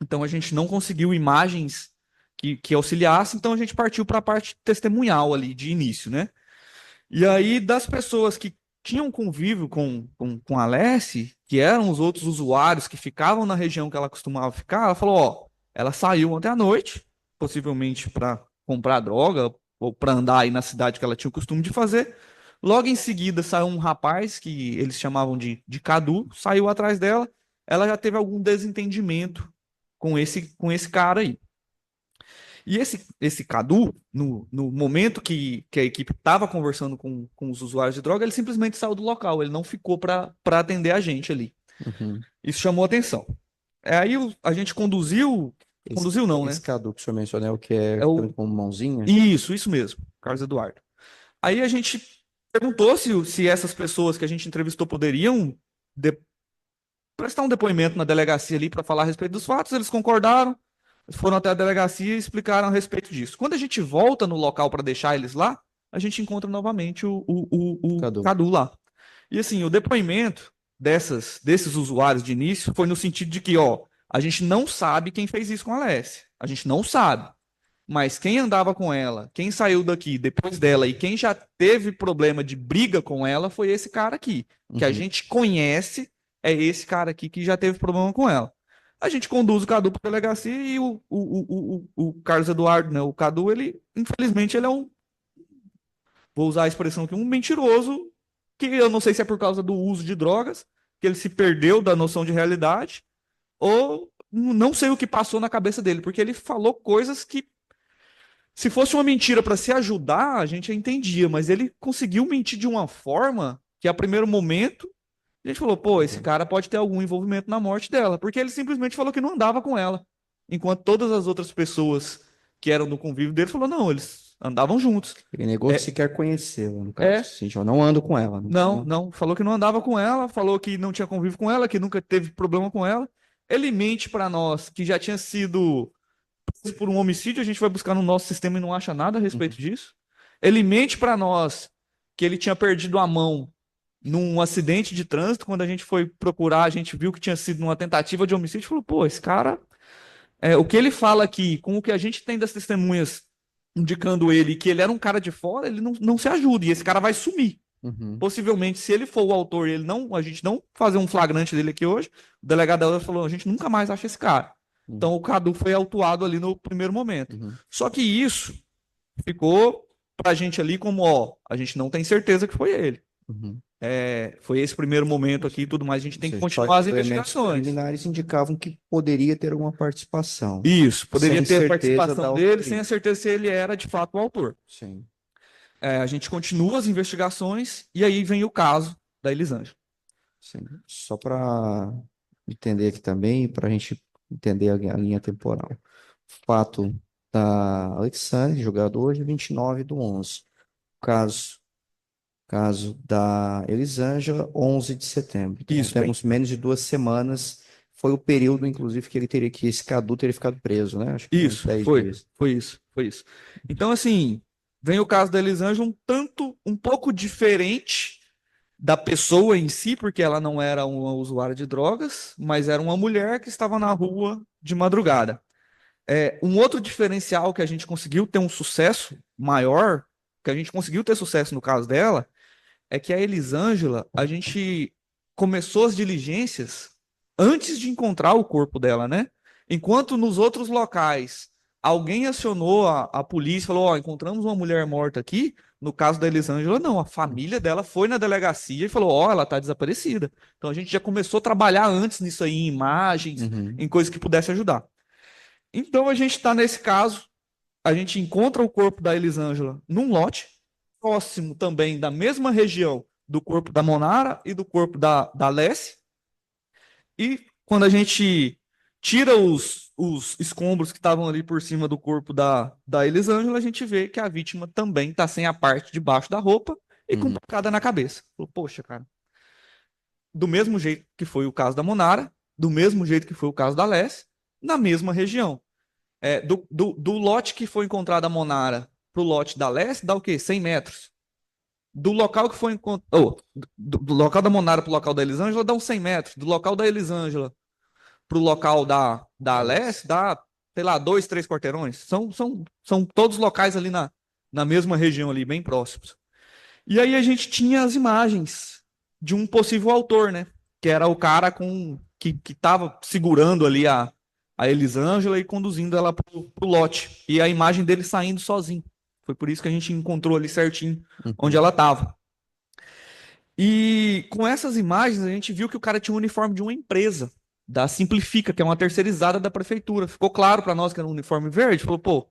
então a gente não conseguiu imagens que auxiliassem, então a gente partiu para a parte testemunhal ali, de início, né? E aí, das pessoas que tinham convívio com a Alessi, que eram os outros usuários que ficavam na região que ela costumava ficar, ela falou, ó, ela saiu ontem à noite, possivelmente para comprar droga ou para andar aí na cidade que ela tinha o costume de fazer. Logo em seguida saiu um rapaz que eles chamavam de Cadu, saiu atrás dela, ela já teve algum desentendimento com esse cara aí. E esse Cadu, no momento que a equipe estava conversando com os usuários de droga, ele simplesmente saiu do local, ele não ficou para atender a gente ali. Isso chamou atenção. Aí a gente conduziu não, né?
Esse Cadu que o senhor mencionou é o que com mãozinha?
Isso mesmo, Carlos Eduardo. Aí a gente perguntou se essas pessoas que a gente entrevistou poderiam prestar um depoimento na delegacia ali para falar a respeito dos fatos, eles concordaram, foram até a delegacia e explicaram a respeito disso. Quando a gente volta no local para deixar eles lá, a gente encontra novamente o Cadu lá. E assim, o depoimento desses usuários de início foi no sentido de que, ó, a gente não sabe quem fez isso com a Alessia. A gente não sabe. Mas quem andava com ela, quem saiu daqui depois dela e quem já teve problema de briga com ela foi esse cara aqui. Que a gente conhece, é esse cara aqui que já teve problema com ela. A gente conduz o Cadu para a delegacia e o Carlos Eduardo, né, o Cadu, ele, infelizmente, ele é um, vou usar a expressão aqui, um mentiroso, que eu não sei se é por causa do uso de drogas, que ele se perdeu da noção de realidade, ou não sei o que passou na cabeça dele, porque ele falou coisas que, se fosse uma mentira para se ajudar, a gente entendia, mas ele conseguiu mentir de uma forma que, a primeiro momento, a gente falou, pô, esse cara pode ter algum envolvimento na morte dela, porque ele simplesmente falou que não andava com ela, enquanto todas as outras pessoas que eram do convívio dele falou, não, eles andavam juntos.
Ele negou que sequer conhecê-la, no caso. Assim, eu não ando com ela.
Não, falou que não andava com ela, falou que não tinha convívio com ela, que nunca teve problema com ela. Ele mente para nós que já tinha sido preso por um homicídio, a gente vai buscar no nosso sistema e não acha nada a respeito disso. Ele mente para nós que ele tinha perdido a mão num acidente de trânsito. Quando a gente foi procurar, a gente viu que tinha sido numa tentativa de homicídio. Falou, pô, esse cara, o que ele fala aqui, com o que a gente tem das testemunhas indicando ele que ele era um cara de fora, ele não se ajuda, e esse cara vai sumir. Possivelmente, se ele for o autor, a gente não fazer um flagrante dele aqui hoje, o delegado falou, a gente nunca mais acha esse cara. Então o Cadu foi autuado ali no primeiro momento. Só que isso ficou pra gente ali como, ó, a gente não tem certeza que foi ele. Foi esse primeiro momento aqui e tudo mais, a gente tem que continuar as investigações.
Os preliminares indicavam que poderia ter alguma participação.
Isso, poderia ter participação dele,
autoria.
sem a certeza se ele era de fato o autor.
Sim.
A gente continua as investigações e aí vem o caso da Elisângela.
Sim. Só para entender aqui também, para a gente entender a linha temporal. Fato da Alexandre, julgado hoje, 29/11. Caso da Elisângela, 11 de setembro. Então,
Isso,
temos menos de 2 semanas. Foi o período, inclusive, que esse Cadu teria ficado preso, né? Acho que
Isso,
uns 10
foi
dias.
isso. Então, assim, vem o caso da Elisângela um pouco diferente da pessoa em si, porque ela não era uma usuária de drogas, mas era uma mulher que estava na rua de madrugada. Um outro diferencial que a gente conseguiu ter um sucesso maior, que a gente conseguiu ter sucesso no caso dela, é que a Elisângela, a gente começou as diligências antes de encontrar o corpo dela, né? Enquanto nos outros locais alguém acionou a polícia, falou, ó, encontramos uma mulher morta aqui, no caso da Elisângela, não, a família dela foi na delegacia e falou, ó, ela tá desaparecida. Então a gente já começou a trabalhar antes nisso aí, em imagens, em coisas que pudesse ajudar. Então a gente está nesse caso, a gente encontra o corpo da Elisângela num lote, próximo também da mesma região do corpo da Monara e do corpo da Alessia. E quando a gente tira os escombros que estavam ali por cima do corpo da Elisângela, a gente vê que a vítima também está sem a parte de baixo da roupa e com pancada na cabeça. Poxa, cara. Do mesmo jeito que foi o caso da Monara, do mesmo jeito que foi o caso da Alessia, na mesma região. Do lote que foi encontrado a Monara pro lote da Alessia, dá o quê? 100 metros. Do local que foi encontrado... do local da Monara pro local da Elisângela, dá uns 100 metros. Do local da Elisângela pro local da Alessia, dá, sei lá, 2, 3 quarteirões. São todos locais ali na mesma região ali, bem próximos. E aí a gente tinha as imagens de um possível autor, né? Que era o cara que estava segurando ali a Elisângela e conduzindo ela pro lote. E a imagem dele saindo sozinho. Foi por isso que a gente encontrou ali certinho onde ela estava. E com essas imagens a gente viu que o cara tinha um uniforme de uma empresa, da Simplifica, que é uma terceirizada da prefeitura. Ficou claro para nós que era um uniforme verde. Falou, pô,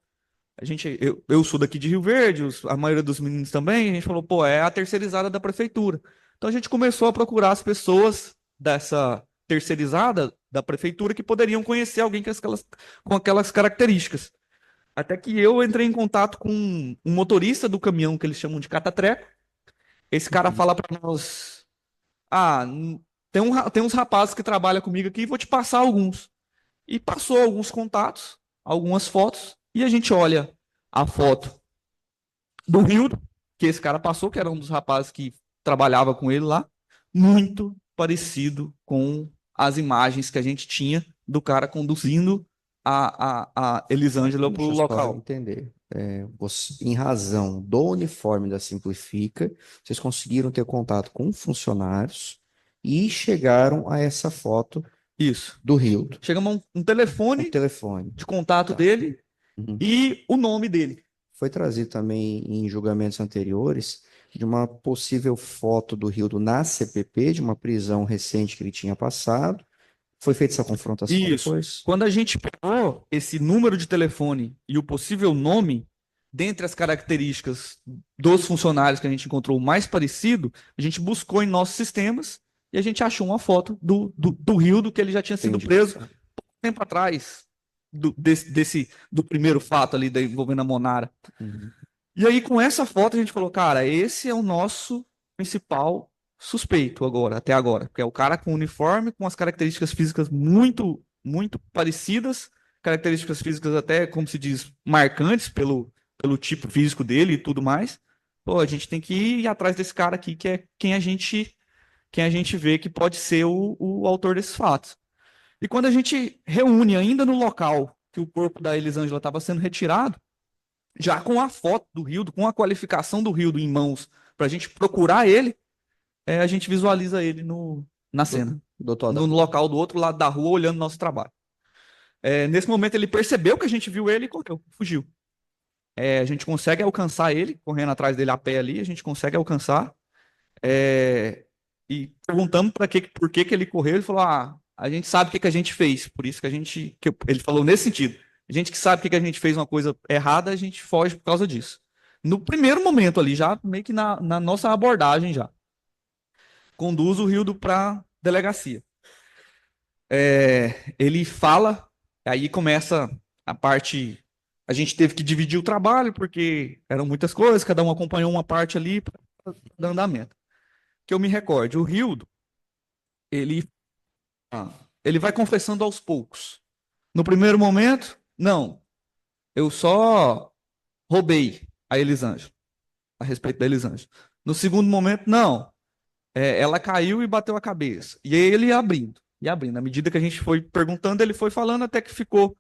eu sou daqui de Rio Verde, a maioria dos meninos também. A gente falou, pô, é a terceirizada da prefeitura. Então a gente começou a procurar as pessoas dessa terceirizada da prefeitura que poderiam conhecer alguém com aquelas características. Até que eu entrei em contato com um motorista do caminhão que eles chamam de catatreco. Esse cara fala para nós, tem uns rapazes que trabalham comigo aqui, vou te passar alguns. E passou alguns contatos, algumas fotos, e a gente olha a foto do Rildo, que esse cara passou, que era um dos rapazes que trabalhava com ele lá, muito parecido com as imagens que a gente tinha do cara conduzindo a Elisângela para o
Deixa eu só
local.
entender. Em razão do uniforme da Simplifica, vocês conseguiram ter contato com funcionários e chegaram a essa foto
Isso.
do Rildo.
Chegamos a um
O
telefone
telefone.
de contato
Tá.
dele
Uhum.
e o nome dele.
Foi trazido também em julgamentos anteriores de uma possível foto do Rildo na CPP, de uma prisão recente que ele tinha passado. Foi feita essa confrontação
Isso.
depois?
Quando a gente pegou esse número de telefone e o possível nome, dentre as características dos funcionários que a gente encontrou o mais parecido, a gente buscou em nossos sistemas e a gente achou uma foto do Rildo, que ele já tinha sido
Entendi.
preso pouco tempo atrás do primeiro fato ali envolvendo a Monara.
Uhum.
E aí, com essa foto, a gente falou, cara, esse é o nosso principal suspeito agora, até agora, porque é o cara com uniforme, com as características físicas muito, muito parecidas, características físicas até, como se diz, marcantes pelo tipo físico dele e tudo mais. Pô, a gente tem que ir atrás desse cara aqui, que é quem a gente vê que pode ser o autor desses fatos. E quando a gente reúne ainda no local que o corpo da Elisângela estava sendo retirado, já com a foto do Rildo, com a qualificação do Rildo em mãos, para a gente procurar ele, a gente visualiza ele na cena,
Doutor
no local do outro lado da rua, olhando nosso trabalho. Nesse momento ele percebeu que a gente viu ele e correu, fugiu. A gente consegue alcançar ele, correndo atrás dele a pé ali, a gente consegue alcançar. E perguntamos por que ele correu, ele falou, a gente sabe o que a gente fez, por isso que ele falou nesse sentido. A gente que sabe que a gente fez uma coisa errada, a gente foge por causa disso. No primeiro momento ali, já meio que na nossa abordagem já. Conduz o Rildo para delegacia. Ele fala, aí começa a parte. A gente teve que dividir o trabalho, porque eram muitas coisas, cada um acompanhou uma parte ali para dar andamento. Que eu me recorde, o Rildo, ele vai confessando aos poucos. No primeiro momento, não, eu só roubei a Elisângela, a respeito da Elisângela. No segundo momento, não, ela caiu e bateu a cabeça. E aí ele ia abrindo, e abrindo. À medida que a gente foi perguntando, ele foi falando até que ficou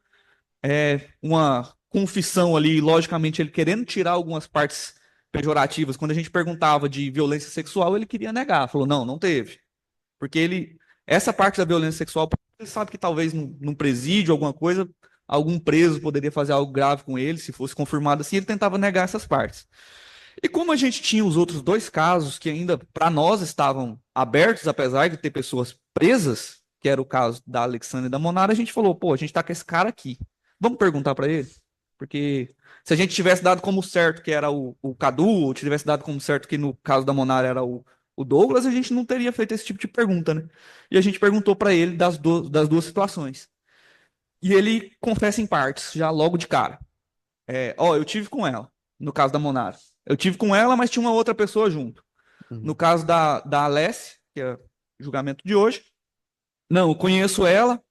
uma confissão ali, logicamente ele querendo tirar algumas partes pejorativas. Quando a gente perguntava de violência sexual, ele queria negar, falou, não teve. Porque essa parte da violência sexual, ele sabe que talvez num presídio, alguma coisa, algum preso poderia fazer algo grave com ele, se fosse confirmado assim, ele tentava negar essas partes. E como a gente tinha os outros dois casos que ainda, para nós, estavam abertos, apesar de ter pessoas presas, que era o caso da Alexandra e da Monara, a gente falou, pô, a gente tá com esse cara aqui. Vamos perguntar para ele? Porque se a gente tivesse dado como certo que era o Cadu, ou tivesse dado como certo que no caso da Monara era o Douglas, a gente não teria feito esse tipo de pergunta, né? E a gente perguntou para ele das duas situações. E ele confessa em partes, já logo de cara. Eu tive com ela, no caso da Monara. Eu tive com ela, mas tinha uma outra pessoa junto.
Uhum.
No caso da Alessia, que é o julgamento de hoje, não, eu conheço ela,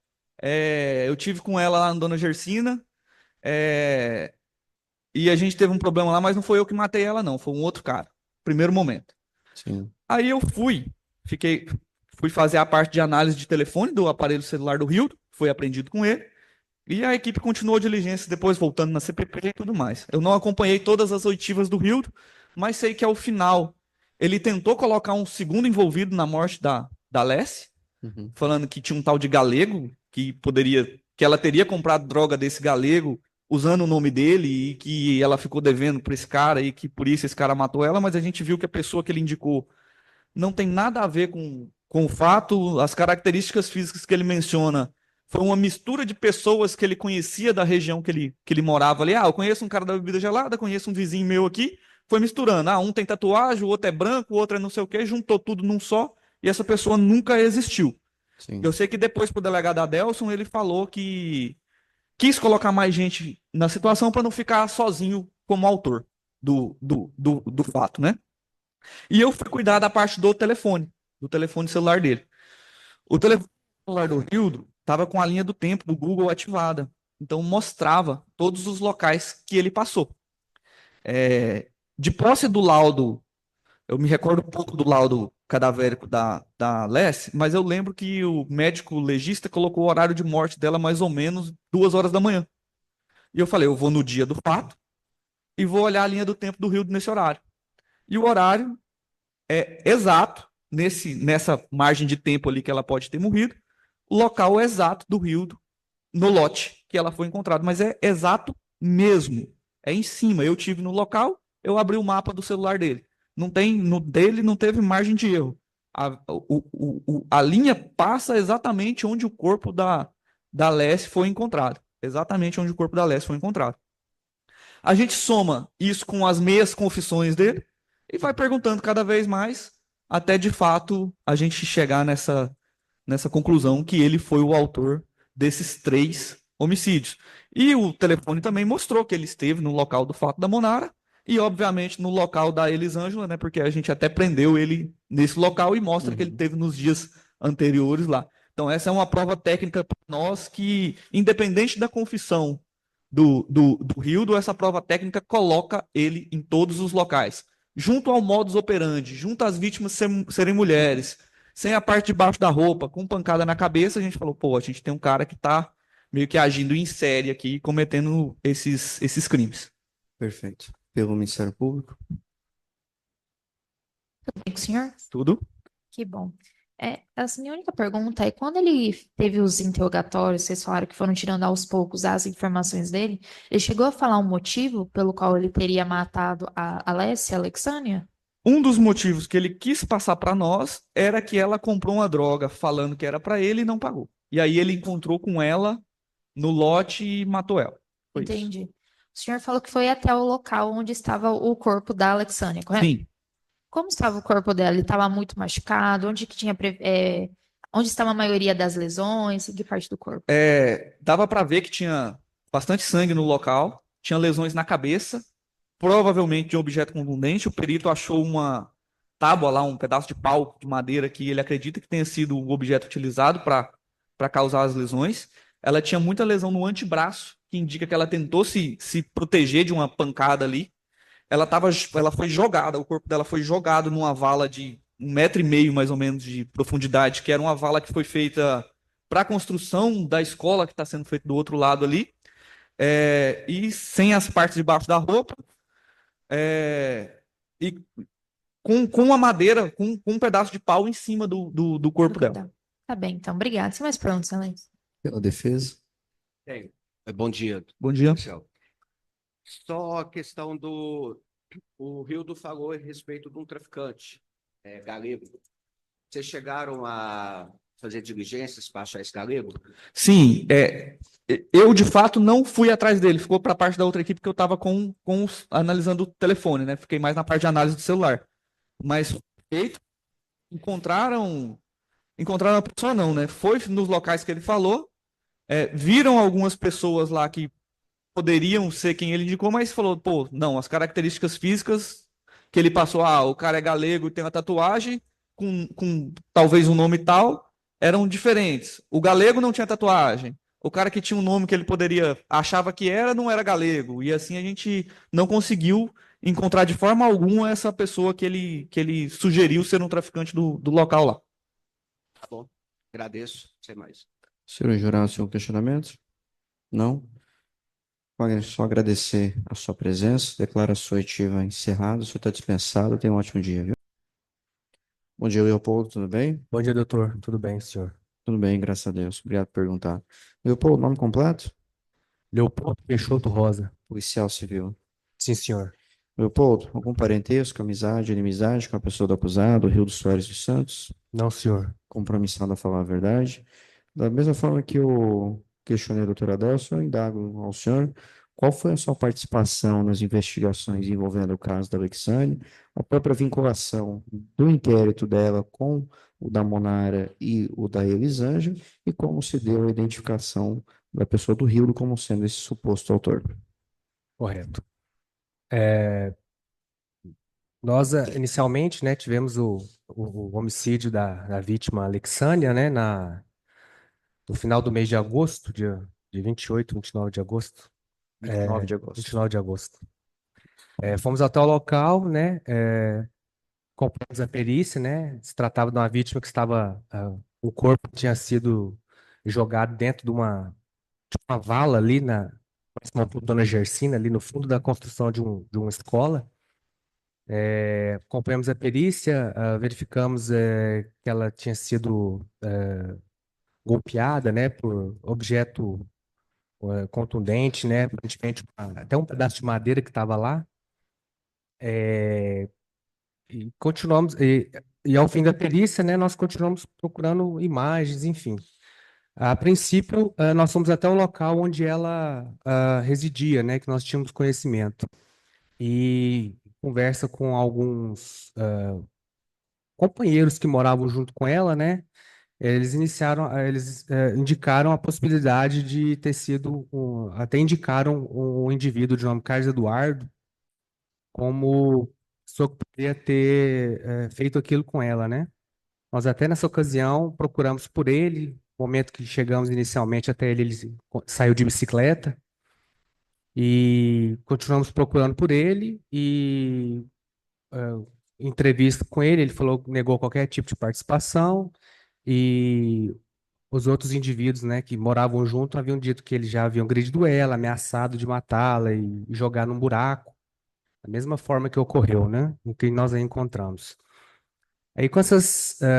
eu tive com ela lá na Dona Gersina, e a gente teve um problema lá, mas não foi eu que matei ela, não, foi um outro cara. Primeiro momento.
Sim.
Aí eu fui fazer a parte de análise de telefone do aparelho celular do Rildo, foi apreendido com ele, e a equipe continuou a diligência depois, voltando na CPP e tudo mais. Eu não acompanhei todas as oitivas do Rildo, mas sei que ao final ele tentou colocar um segundo envolvido na morte da Alessia,
Uhum.
falando que tinha um tal de galego, que ela teria comprado droga desse galego usando o nome dele e que ela ficou devendo para esse cara e que por isso esse cara matou ela, mas a gente viu que a pessoa que ele indicou não tem nada a ver com o fato, as características físicas que ele menciona foi uma mistura de pessoas que ele conhecia da região que ele morava ali. Eu conheço um cara da bebida gelada, conheço um vizinho meu aqui, foi misturando. Um tem tatuagem, o outro é branco, o outro é não sei o quê, juntou tudo num só e essa pessoa nunca existiu.
Sim.
Eu sei que depois pro delegado Adelson ele falou que quis colocar mais gente na situação para não ficar sozinho como autor do fato, né? E eu fui cuidar da parte do telefone celular dele. O telefone celular do Rildo estava com a linha do tempo do Google ativada. Então mostrava todos os locais que ele passou. De posse do laudo Eu me recordo um pouco do laudo cadavérico da Lessie, mas eu lembro que o médico legista colocou o horário de morte dela mais ou menos 2 horas da manhã. E eu falei, eu vou no dia do fato e vou olhar a linha do tempo do Hildo nesse horário. E o horário é exato, nessa margem de tempo ali que ela pode ter morrido, o local exato do Hildo no lote que ela foi encontrada, mas é exato mesmo. É em cima. Eu tive no local, eu abri o mapa do celular dele. Não tem, no dele não teve margem de erro. A linha passa exatamente onde o corpo da Lessie foi encontrado. Exatamente onde o corpo da Lessie foi encontrado. A gente soma isso com as meias confissões dele e vai perguntando cada vez mais, até de fato a gente chegar nessa conclusão que ele foi o autor desses 3 homicídios. E o telefone também mostrou que ele esteve no local do fato da Monara e, obviamente, no local da Elisângela, né? Porque a gente até prendeu ele nesse local e mostra que ele esteve nos dias anteriores lá. Então, essa é uma prova técnica para nós que, independente da confissão do Hildo, essa prova técnica coloca ele em todos os locais. Junto ao modus operandi, junto às vítimas serem mulheres, sem a parte de baixo da roupa, com pancada na cabeça, a gente falou, pô, a gente tem um cara que está meio que agindo em série aqui, cometendo esses crimes.
Perfeito. Pelo Ministério Público.
Tudo bem com o senhor?
Tudo?
Que bom. Essa minha única pergunta é, quando ele teve os interrogatórios, vocês falaram que foram tirando aos poucos as informações dele, ele chegou a falar um motivo pelo qual ele teria matado a Alessia, a Alexânia?
Um dos motivos que ele quis passar para nós era que ela comprou uma droga falando que era para ele e não pagou. E aí ele encontrou com ela no lote e matou ela. Foi isso.
Entendi. O senhor falou que foi até o local onde estava o corpo da Alexânia, correto?
Sim.
Como estava o corpo dela? Ele estava muito machucado? Onde estava a maioria das lesões? Em que parte do corpo?
Dava para ver que tinha bastante sangue no local, tinha lesões na cabeça, provavelmente de um objeto contundente. O perito achou uma tábua lá, um pedaço de pau de madeira que ele acredita que tenha sido o objeto utilizado para causar as lesões. Ela tinha muita lesão no antebraço, que indica que ela tentou se proteger de uma pancada ali. Ela foi jogada, o corpo dela foi jogado numa vala de 1,5 m mais ou menos de profundidade, que era uma vala que foi feita para a construção da escola que está sendo feita do outro lado ali, e sem as partes de baixo da roupa, e com a madeira, com um pedaço de pau em cima do corpo dela.
Tá bem, então. Obrigada. Sem mais perguntas, excelência.
Pela defesa.
Tenho. Bom dia.
Bom dia.
Marcelo. Só a questão o Hildo falou a respeito de um traficante galego. Vocês chegaram a fazer diligências para achar esse galego?
Sim, eu de fato não fui atrás dele, ficou para a parte da outra equipe que eu estava analisando o telefone, né? Fiquei mais na parte de análise do celular. Mas encontraram a pessoa não, né? Foi nos locais que ele falou, viram algumas pessoas lá que poderiam ser quem ele indicou, mas falou, pô, não, as características físicas que ele passou, o cara é galego e tem uma tatuagem, com talvez um nome tal, eram diferentes. O galego não tinha tatuagem. O cara que tinha um nome que ele achava que era, não era galego. E assim a gente não conseguiu encontrar de forma alguma essa pessoa que ele sugeriu ser um traficante do local lá.
Tá bom, agradeço, sem mais.
Senhor jurado, seu questionamento? Não? Olha, só agradecer a sua presença, declaro a sua oitiva encerrada, o senhor está dispensado, tenha um ótimo dia, viu? Bom dia, Leopoldo, tudo bem?
Bom dia, doutor. Tudo bem, senhor?
Tudo bem, graças a Deus. Obrigado por perguntar. Leopoldo, nome completo?
Leopoldo Peixoto Rosa.
Policial Civil.
Sim, senhor.
Leopoldo, algum parentesco, amizade, inimizade com a pessoa do acusado, Hildo Soares dos Santos?
Não, senhor.
Compromissado a falar a verdade. Da mesma forma que eu questionei a doutora Adelson, eu indago ao senhor qual foi a sua participação nas investigações envolvendo o caso da Alexane, a própria vinculação do inquérito dela com o da Monara e o da Elisângela, e como se deu a identificação da pessoa do Hildo como sendo esse suposto autor.
Correto. Nós, inicialmente, né, tivemos o homicídio da vítima Alexânia, né, no final do mês de agosto, de 28, 29 de agosto.
29 de agosto.
29 de agosto. Fomos até o local, né, Compramos a perícia, né? Se tratava de uma vítima que estava, o corpo tinha sido jogado dentro de uma vala ali na próxima ao Dona Gersina, ali no fundo da construção de uma escola. Compramos a perícia, verificamos que ela tinha sido golpeada, né, por objeto contundente, né, aparentemente até um pedaço de madeira que estava lá. E continuamos, e ao fim da perícia, né, nós continuamos procurando imagens, enfim. A princípio, nós fomos até o local onde ela residia, né, que nós tínhamos conhecimento. E conversa com alguns companheiros que moravam junto com ela, né? Eles indicaram a possibilidade de ter sido, até indicaram um indivíduo de nome Carlos Eduardo como pessoa que poderia ter feito aquilo com ela, né? Nós até nessa ocasião procuramos por ele, no momento que chegamos inicialmente até ele saiu de bicicleta e continuamos procurando por ele e em entrevista com ele, ele falou que negou qualquer tipo de participação e os outros indivíduos, né, que moravam junto haviam dito que eles já haviam agredido ela, ameaçado de matá-la e jogar num buraco, da mesma forma que ocorreu, né, em que nós a encontramos. Aí com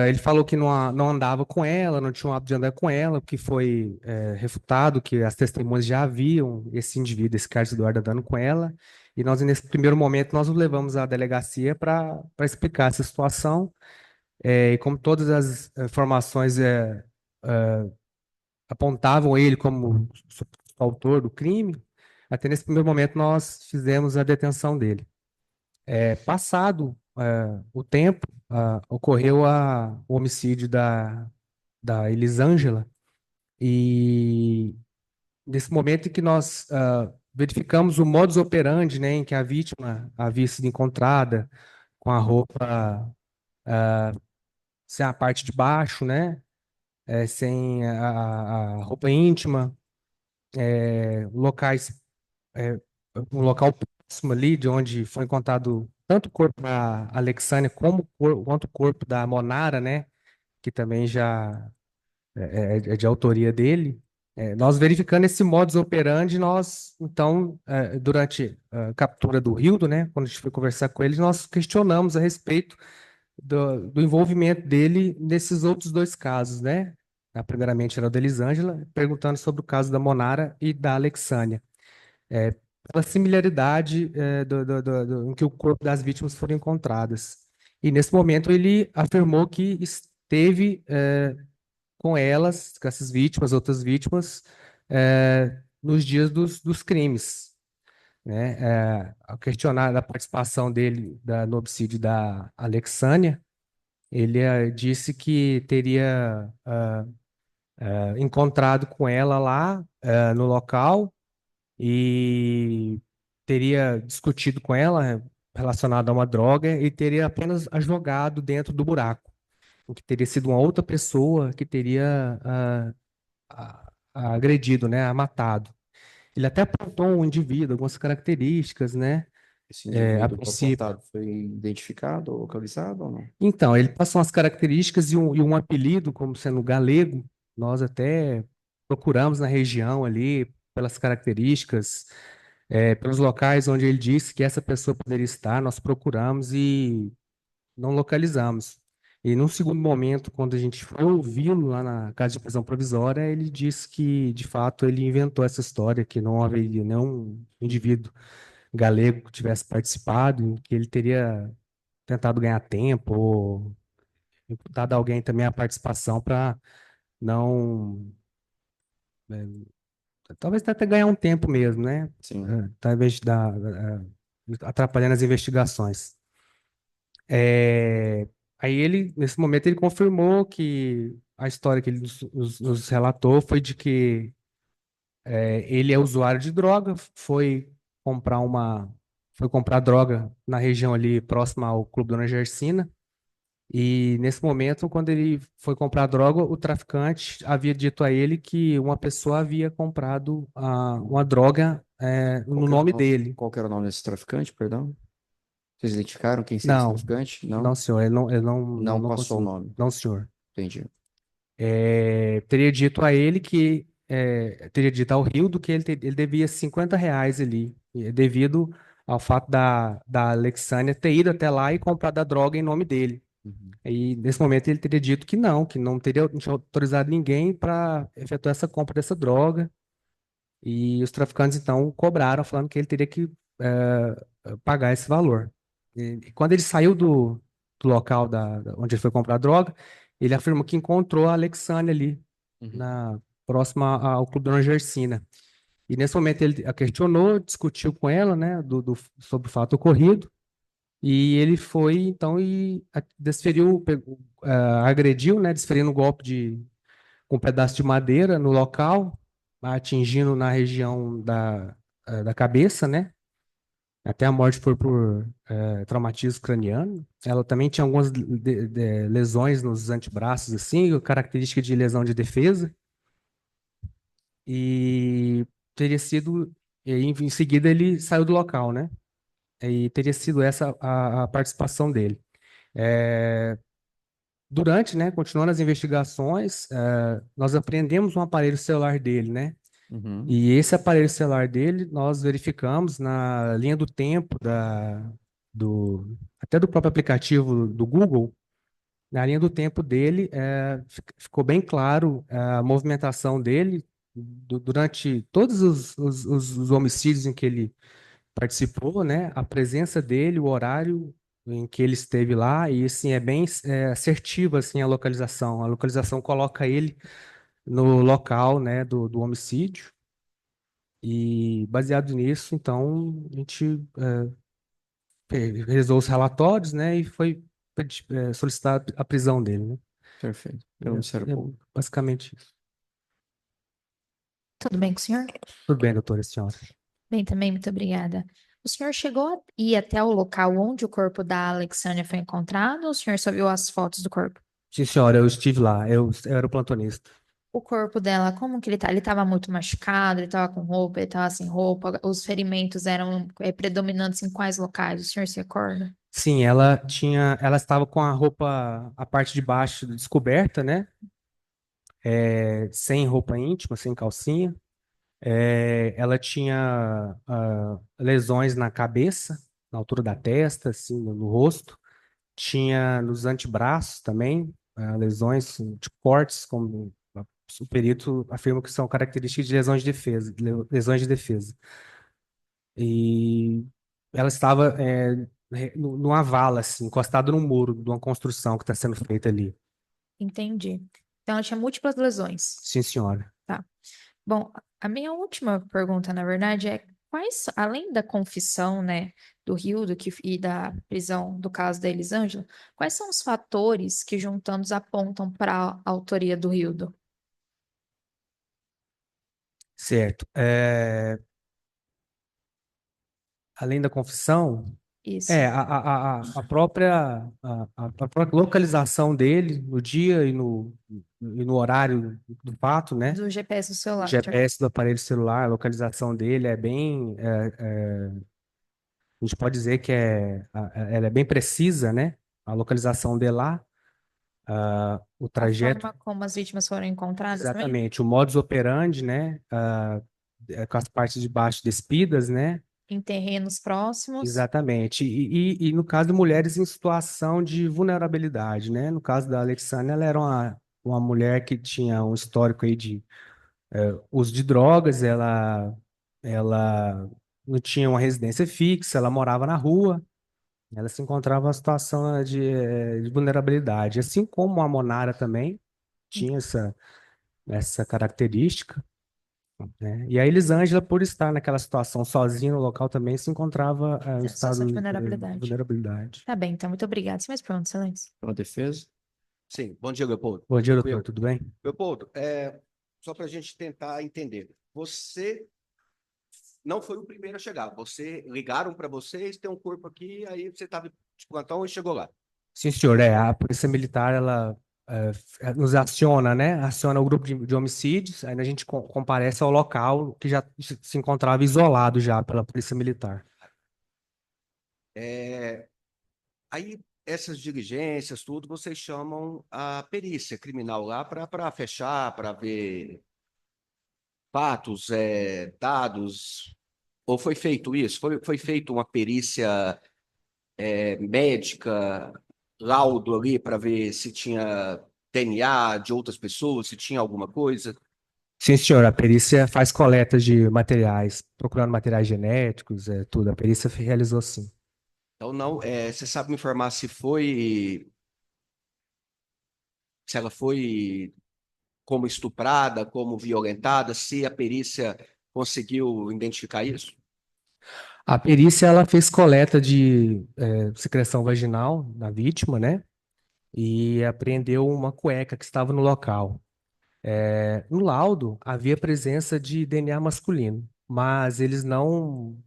ele falou que não andava com ela, não tinha o hábito de andar com ela, porque foi refutado que as testemunhas já haviam esse indivíduo, esse Carlos Eduardo andando com ela, e nós nesse primeiro momento nós o levamos à delegacia para explicar essa situação, e como todas as informações apontavam ele como autor do crime, até nesse primeiro momento nós fizemos a detenção dele. Passado o tempo, ocorreu o homicídio da Elisângela, e nesse momento em que nós verificamos o modus operandi, né, em que a vítima havia sido encontrada com a roupa sem a parte de baixo, né, sem a roupa íntima, locais, um local próximo ali de onde foi encontrado tanto o corpo da Alexânia quanto o corpo da Monara, né, que também já é de autoria dele. Nós verificando esse modus operandi, nós, então, durante a captura do Rildo, né, quando a gente foi conversar com ele, nós questionamos a respeito do envolvimento dele nesses outros dois casos, né? Primeiramente era o da Elisângela, perguntando sobre o caso da Monara e da Alexânia. Pela similaridade em que o corpo das vítimas foram encontradas. E nesse momento ele afirmou que esteve com elas, com essas vítimas, outras vítimas, nos dias dos crimes, né? Ao questionar a participação dele no homicídio da Alexânia, ele disse que teria encontrado com ela lá no local e teria discutido com ela relacionado a uma droga e teria apenas a jogado dentro do buraco, o que teria sido uma outra pessoa que teria agredido, né, matado. Ele até apontou um indivíduo, algumas características, né?
Esse indivíduo
princípio.
apontado foi identificado ou localizado ou não?
Então, ele passou umas características e um apelido, como sendo galego. Nós até procuramos na região ali pelas características, pelos locais onde ele disse que essa pessoa poderia estar, nós procuramos e não localizamos. E num segundo momento, quando a gente foi ouvi-lo lá na casa de prisão provisória, ele disse que, de fato, ele inventou essa história, que não haveria nenhum indivíduo galego que tivesse participado, que ele teria tentado ganhar tempo ou imputado a alguém também a participação para não... talvez até ganhar um tempo mesmo, né?
Sim.
Talvez atrapalhando as investigações. Aí ele, nesse momento, ele confirmou que a história que ele nos relatou foi de que ele é usuário de droga, foi comprar droga na região ali próxima ao Clube Dona Gersina, e nesse momento, quando ele foi comprar droga, o traficante havia dito a ele que uma pessoa havia comprado uma droga no nome dele.
Qual que era o nome desse traficante, perdão? Vocês identificaram quem seria esse
Não,
traficante?
não, senhor,
Não
não
passou o
conseguiu.
nome.
Não, senhor.
Entendi.
Teria dito a ele que, teria dito ao Rildo que ele devia R$ 50 ali, devido ao fato da Alexânia ter ido até lá e comprado a droga em nome dele.
Uhum.
E nesse momento ele teria dito que não não tinha autorizado ninguém para efetuar essa compra dessa droga. E os traficantes então cobraram, falando que ele teria que pagar esse valor. E quando ele saiu do local onde ele foi comprar a droga, ele afirmou que encontrou a Alexânia ali,
Uhum.
próxima ao Clube Dona Gersina. E nesse momento ele a questionou, discutiu com ela, né, sobre o fato ocorrido. E ele foi, então, e desferiu, agrediu, né, desferindo um golpe com um pedaço de madeira no local, atingindo na região da cabeça, né? Até a morte foi por traumatismo craniano. Ela também tinha algumas lesões nos antebraços, assim, característica de lesão de defesa. E teria sido, e aí, em seguida ele saiu do local, né? E teria sido essa a participação dele. Durante, né, continuando as investigações, nós apreendemos um aparelho celular dele, né?
Uhum.
E esse aparelho celular dele, nós verificamos na linha do tempo até do próprio aplicativo do Google, na linha do tempo dele, ficou bem claro a movimentação dele durante todos os homicídios em que ele participou, né? A presença dele, o horário em que ele esteve lá, e assim, é bem assertiva assim, a localização. A localização coloca ele no local, né, do homicídio. E baseado nisso, então, a gente realizou os relatórios, né, e foi solicitada a prisão dele, né?
Perfeito. Pelo Ministério Público.
Basicamente isso.
Tudo bem com o senhor?
Tudo bem, doutora, senhora.
Bem, também, muito obrigada. O senhor chegou a ir até o local onde o corpo da Alexânia foi encontrado, ou o senhor só viu as fotos do corpo?
Sim, senhora, eu estive lá, eu era o plantonista.
O corpo dela, como que ele tá? Ele estava muito machucado, ele estava com roupa, ele estava sem roupa, os ferimentos eram predominantes em quais locais? O senhor se recorda?
Sim, ela estava com a roupa, a parte de baixo descoberta, né? Sem roupa íntima, sem calcinha. Ela tinha lesões na cabeça, na altura da testa, assim, no rosto. Tinha nos antebraços também, lesões de cortes, como o perito afirma que são características de lesões de defesa, lesões de defesa. E ela estava numa vala, assim, encostada num muro de uma construção que está sendo feita ali.
Entendi. Então, ela tinha múltiplas lesões.
Sim, senhora.
Tá. Bom, a minha última pergunta, na verdade, é além da confissão, né, do Rildo e da prisão do caso da Elisângela, quais são os fatores que juntados apontam para a autoria do Rildo?
Certo. Além da confissão,
Isso.
a própria localização dele no dia e no horário do fato, né?
Do GPS do
O
celular.
GPS do aparelho celular, a localização dele a gente pode dizer que ela é bem precisa, né? A localização de lá, o
A
trajeto,
forma como as vítimas foram encontradas também?
exatamente, o modus operandi, né? Com as partes de baixo despidas, né?
Em terrenos próximos.
Exatamente. E no caso de mulheres em situação de vulnerabilidade, né? No caso da Alexandra, ela era uma mulher que tinha um histórico aí de uso de drogas, ela não tinha uma residência fixa, ela morava na rua, ela se encontrava em uma situação de vulnerabilidade. Assim como a Monara também tinha essa característica, né? E a Elisângela, por estar naquela situação sozinha no local, também se encontrava em
Situação
estado
de
de
vulnerabilidade.
vulnerabilidade.
Tá bem, então, muito obrigada. Sem mais perguntas, excelência.
Pela defesa.
Sim, bom dia, Leopoldo.
Bom dia, doutor,
Tranquilo.
tudo bem?
Leopoldo, só para a gente tentar entender. Você não foi o primeiro a chegar. Ligaram para vocês, tem um corpo aqui, aí você estava de plantão e chegou lá.
Sim, senhor, a Polícia Militar, ela nos aciona, né? Aciona o grupo de homicídios, aí a gente comparece ao local que já se encontrava isolado já pela Polícia Militar.
Aí, essas diligências, tudo, vocês chamam a perícia criminal lá para fechar, para ver fatos, dados. Ou foi feito isso? Foi feito uma perícia médica, laudo ali, para ver se tinha DNA de outras pessoas, se tinha alguma coisa?
Sim, senhor, a perícia faz coleta de materiais, procurando materiais genéticos, tudo. A perícia realizou sim.
Então, não, você sabe me informar se ela foi como estuprada, como violentada, se a perícia conseguiu identificar isso?
A perícia ela fez coleta de secreção vaginal da vítima, né? E apreendeu uma cueca que estava no local. No laudo havia presença de DNA masculino, mas eles não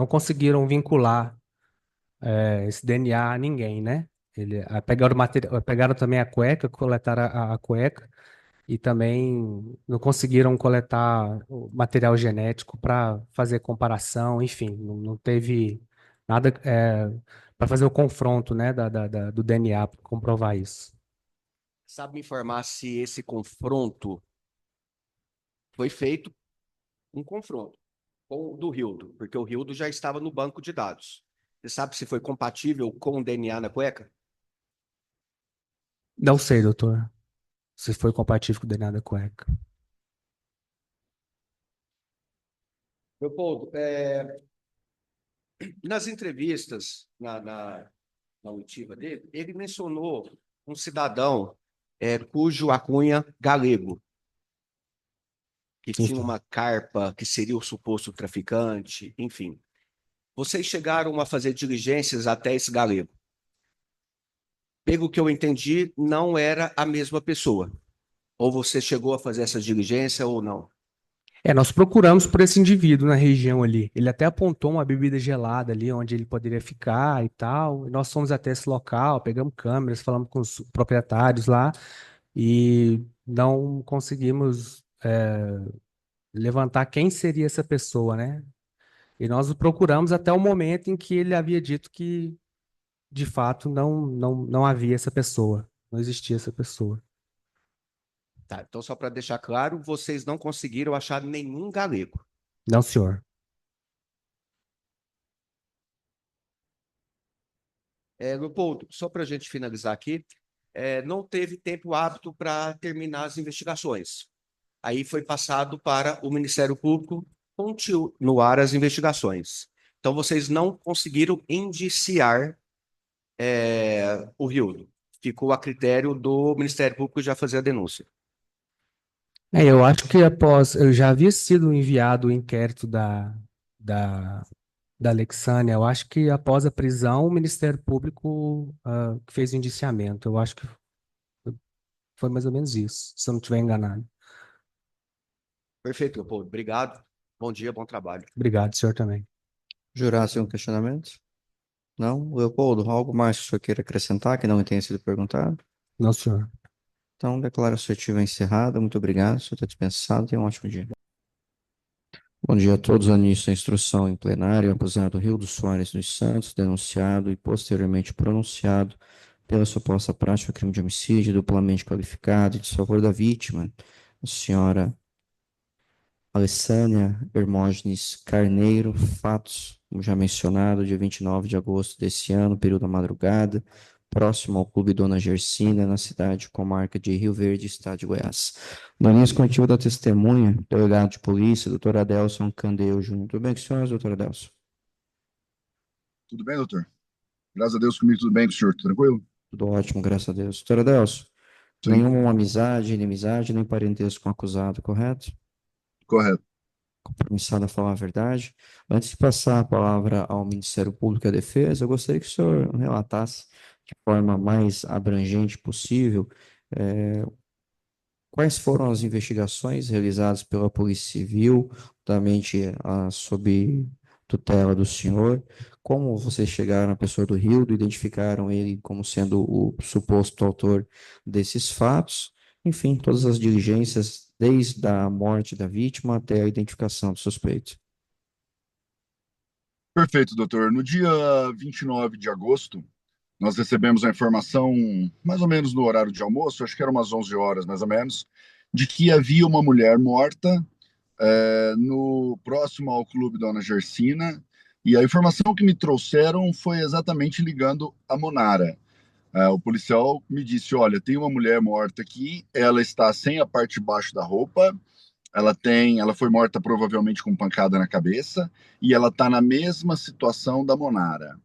conseguiram vincular esse DNA a ninguém, né? Pegaram também a cueca, coletaram a cueca e também não conseguiram coletar o material genético para fazer comparação, enfim, não teve nada para fazer o confronto, né, do DNA para comprovar isso.
Sabe me informar se esse confronto foi feito um confronto com o do Rildo, porque o Rildo já estava no banco de dados. Você sabe se foi compatível com o DNA na cueca?
Não sei, doutor, se foi compatível com o DNA da cueca.
Leopoldo, nas entrevistas, na oitiva dele, ele mencionou um cidadão cujo alcunha galego, que
Sim,
tinha uma carpa, que seria o suposto traficante, enfim. Vocês chegaram a fazer diligências até esse galego. Pelo que eu entendi, não era a mesma pessoa. Ou você chegou a fazer essa diligência ou não?
nós procuramos por esse indivíduo na região ali. Ele até apontou uma bebida gelada ali onde ele poderia ficar e tal. E nós fomos até esse local, pegamos câmeras, falamos com os proprietários lá e não conseguimos levantar quem seria essa pessoa, né? E nós o procuramos até o momento em que ele havia dito que, de fato, não havia essa pessoa, não existia essa pessoa.
Tá, então, só para deixar claro, vocês não conseguiram achar nenhum galego.
Não, senhor.
Leopoldo, só para a gente finalizar aqui, não teve tempo hábito para terminar as investigações. Aí foi passado para o Ministério Público continuar as investigações. Então, vocês não conseguiram indiciar o Rildo. Ficou a critério do Ministério Público já fazer a denúncia.
Eu acho que eu já havia sido enviado o inquérito da, da Alexânia, eu acho que após a prisão, o Ministério Público fez o indiciamento. Eu acho que foi mais ou menos isso, se eu não estiver enganado.
Perfeito, Leopoldo. Obrigado. Bom dia, bom trabalho.
Obrigado, senhor também.
Jurado, tem um questionamento? Não? Leopoldo, algo mais que o senhor queira acrescentar que não tenha sido perguntado?
Não, senhor.
Então, declaro a assertiva encerrada. Muito obrigado. O senhor está dispensado. Tenha um ótimo dia. Bom dia a todos. Início da instrução em plenário. Acusado Rildo Soares dos Santos, denunciado e posteriormente pronunciado pela suposta prática de crime de homicídio duplamente qualificado e de desfavor da vítima, a senhora Alessânia Hermógenes Carneiro, fatos, como já mencionado, dia 29 de agosto desse ano, período da madrugada, próximo ao Clube Dona Gersina, na cidade comarca de Rio Verde, estado de Goiás. No início contínuo da testemunha, delegado de polícia, doutor Adelson Candeu Júnior. Tudo bem com o senhor, doutor Adelson?
Tudo bem, doutor? Graças a Deus comigo, tudo bem com o senhor, tudo tranquilo?
Tudo ótimo, graças a Deus. Doutor Adelson,
Sim.
nenhuma amizade, inimizade, nem parentesco com o acusado, correto?
Correto.
Compromissado a falar a verdade. Antes de passar a palavra ao Ministério Público e à Defesa, eu gostaria que o senhor relatasse de forma mais abrangente possível quais foram as investigações realizadas pela Polícia Civil, justamente sob tutela do senhor, como vocês chegaram à pessoa do Rildo, identificaram ele como sendo o suposto autor desses fatos, enfim, todas as diligências, desde a morte da vítima até a identificação do suspeito.
Perfeito, doutor. No dia 29 de agosto, nós recebemos a informação, mais ou menos no horário de almoço, acho que eram umas 11 horas, mais ou menos, de que havia uma mulher morta no próximo ao Clube Dona Gersina. E a informação que me trouxeram foi exatamente ligando a Monara. O policial me disse: olha, tem uma mulher morta aqui, ela está sem a parte de baixo da roupa, ela foi morta provavelmente com pancada na cabeça, e ela está na mesma situação da Monara.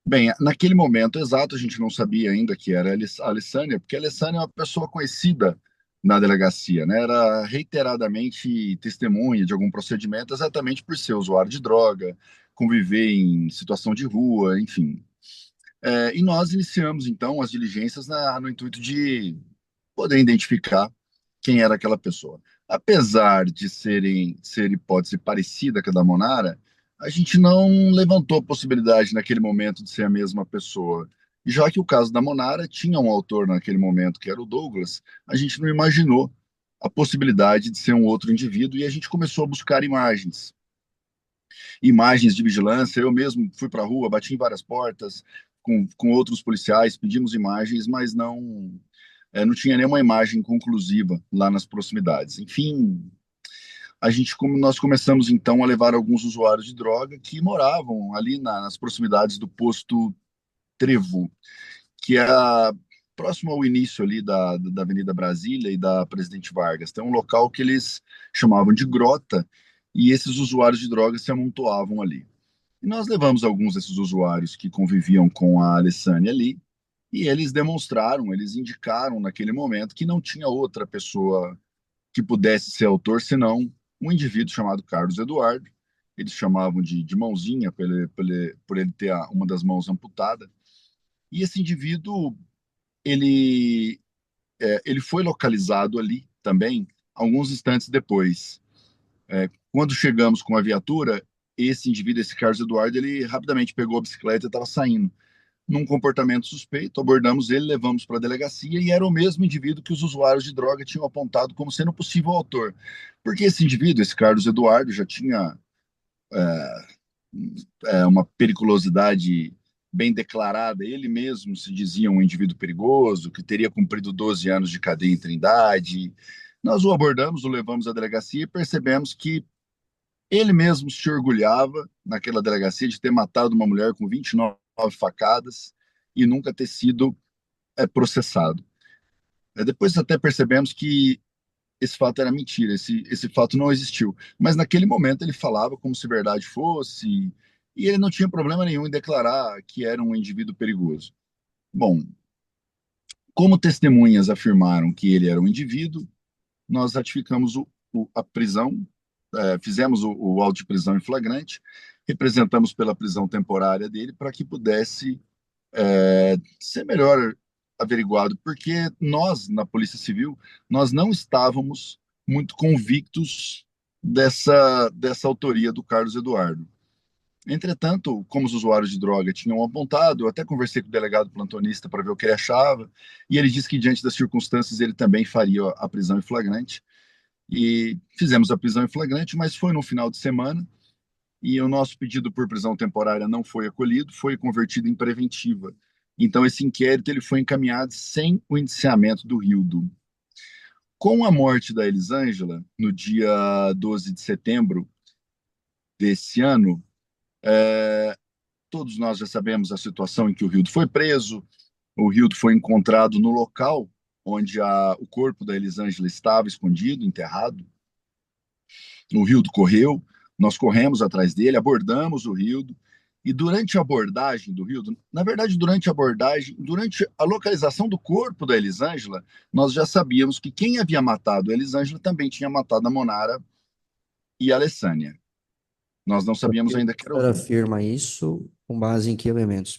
Bem, naquele momento exato, a gente não sabia ainda que era a Alessânia, porque a Alessânia é uma pessoa conhecida na delegacia, né? Era reiteradamente testemunha de algum procedimento, exatamente por ser usuário de droga, conviver em situação de rua, enfim. E nós iniciamos, então, as diligências no intuito de poder identificar quem era aquela pessoa. Apesar de ser hipótese parecida com a da Monara, a gente não levantou a possibilidade naquele momento de ser a mesma pessoa. E já que o caso da Monara tinha um autor naquele momento, que era o Douglas, a gente não imaginou a possibilidade de ser um outro indivíduo e a gente começou a buscar imagens de vigilância. Eu mesmo fui para a rua, bati em várias portas com outros policiais, pedimos imagens, mas não tinha nenhuma imagem conclusiva lá nas proximidades. Enfim, nós começamos então a levar alguns usuários de droga que moravam ali nas proximidades do posto Trevo, que é próximo ao início ali da Avenida Brasília e da Presidente Vargas. Tem um local que eles chamavam de grota, e esses usuários de droga se amontoavam ali. E nós levamos alguns desses usuários que conviviam com a Alessânia ali, e eles indicaram naquele momento que não tinha outra pessoa que pudesse ser autor, senão um indivíduo chamado Carlos Eduardo. Eles chamavam de mãozinha, por ele ter uma das mãos amputada. E esse indivíduo, ele foi localizado ali também, alguns instantes depois. Quando chegamos com a viatura, esse indivíduo, esse Carlos Eduardo, ele rapidamente pegou a bicicleta e estava saindo. Num comportamento suspeito, abordamos ele, levamos para a delegacia, e era o mesmo indivíduo que os usuários de droga tinham apontado como sendo possível autor. Porque esse indivíduo, esse Carlos Eduardo, já tinha uma periculosidade bem declarada. Ele mesmo se dizia um indivíduo perigoso, que teria cumprido 12 anos de cadeia em Trindade. Nós o abordamos, o levamos à delegacia e percebemos que ele mesmo se orgulhava, naquela delegacia, de ter matado uma mulher com 29 facadas e nunca ter sido processado. Depois até percebemos que esse fato era mentira, esse fato não existiu. Mas naquele momento ele falava como se verdade fosse, e ele não tinha problema nenhum em declarar que era um indivíduo perigoso. Bom, como testemunhas afirmaram que ele era um indivíduo, nós ratificamos a prisão, fizemos o auto de prisão em flagrante, representamos pela prisão temporária dele para que pudesse ser melhor averiguado, porque nós, na Polícia Civil, nós não estávamos muito convictos dessa autoria do Carlos Eduardo. Entretanto, como os usuários de droga tinham apontado, eu até conversei com o delegado plantonista para ver o que ele achava, e ele disse que, diante das circunstâncias, ele também faria a prisão em flagrante. E fizemos a prisão em flagrante, mas foi no final de semana, e o nosso pedido por prisão temporária não foi acolhido, foi convertido em preventiva. Então, esse inquérito ele foi encaminhado sem o indiciamento do Rildo. Com a morte da Elisângela, no dia 12 de setembro desse ano, todos nós já sabemos a situação em que o Rildo foi preso. O Rildo foi encontrado no local onde o corpo da Elisângela estava escondido, enterrado. O Rildo correu, nós corremos atrás dele, abordamos o Rildo, e durante a abordagem do Rildo, na verdade, durante a localização do corpo da Elisângela, nós já sabíamos que quem havia matado a Elisângela também tinha matado a Monara e a Alessânia. Nós não sabíamos ainda que era o
Ela afirma isso com base em que elementos?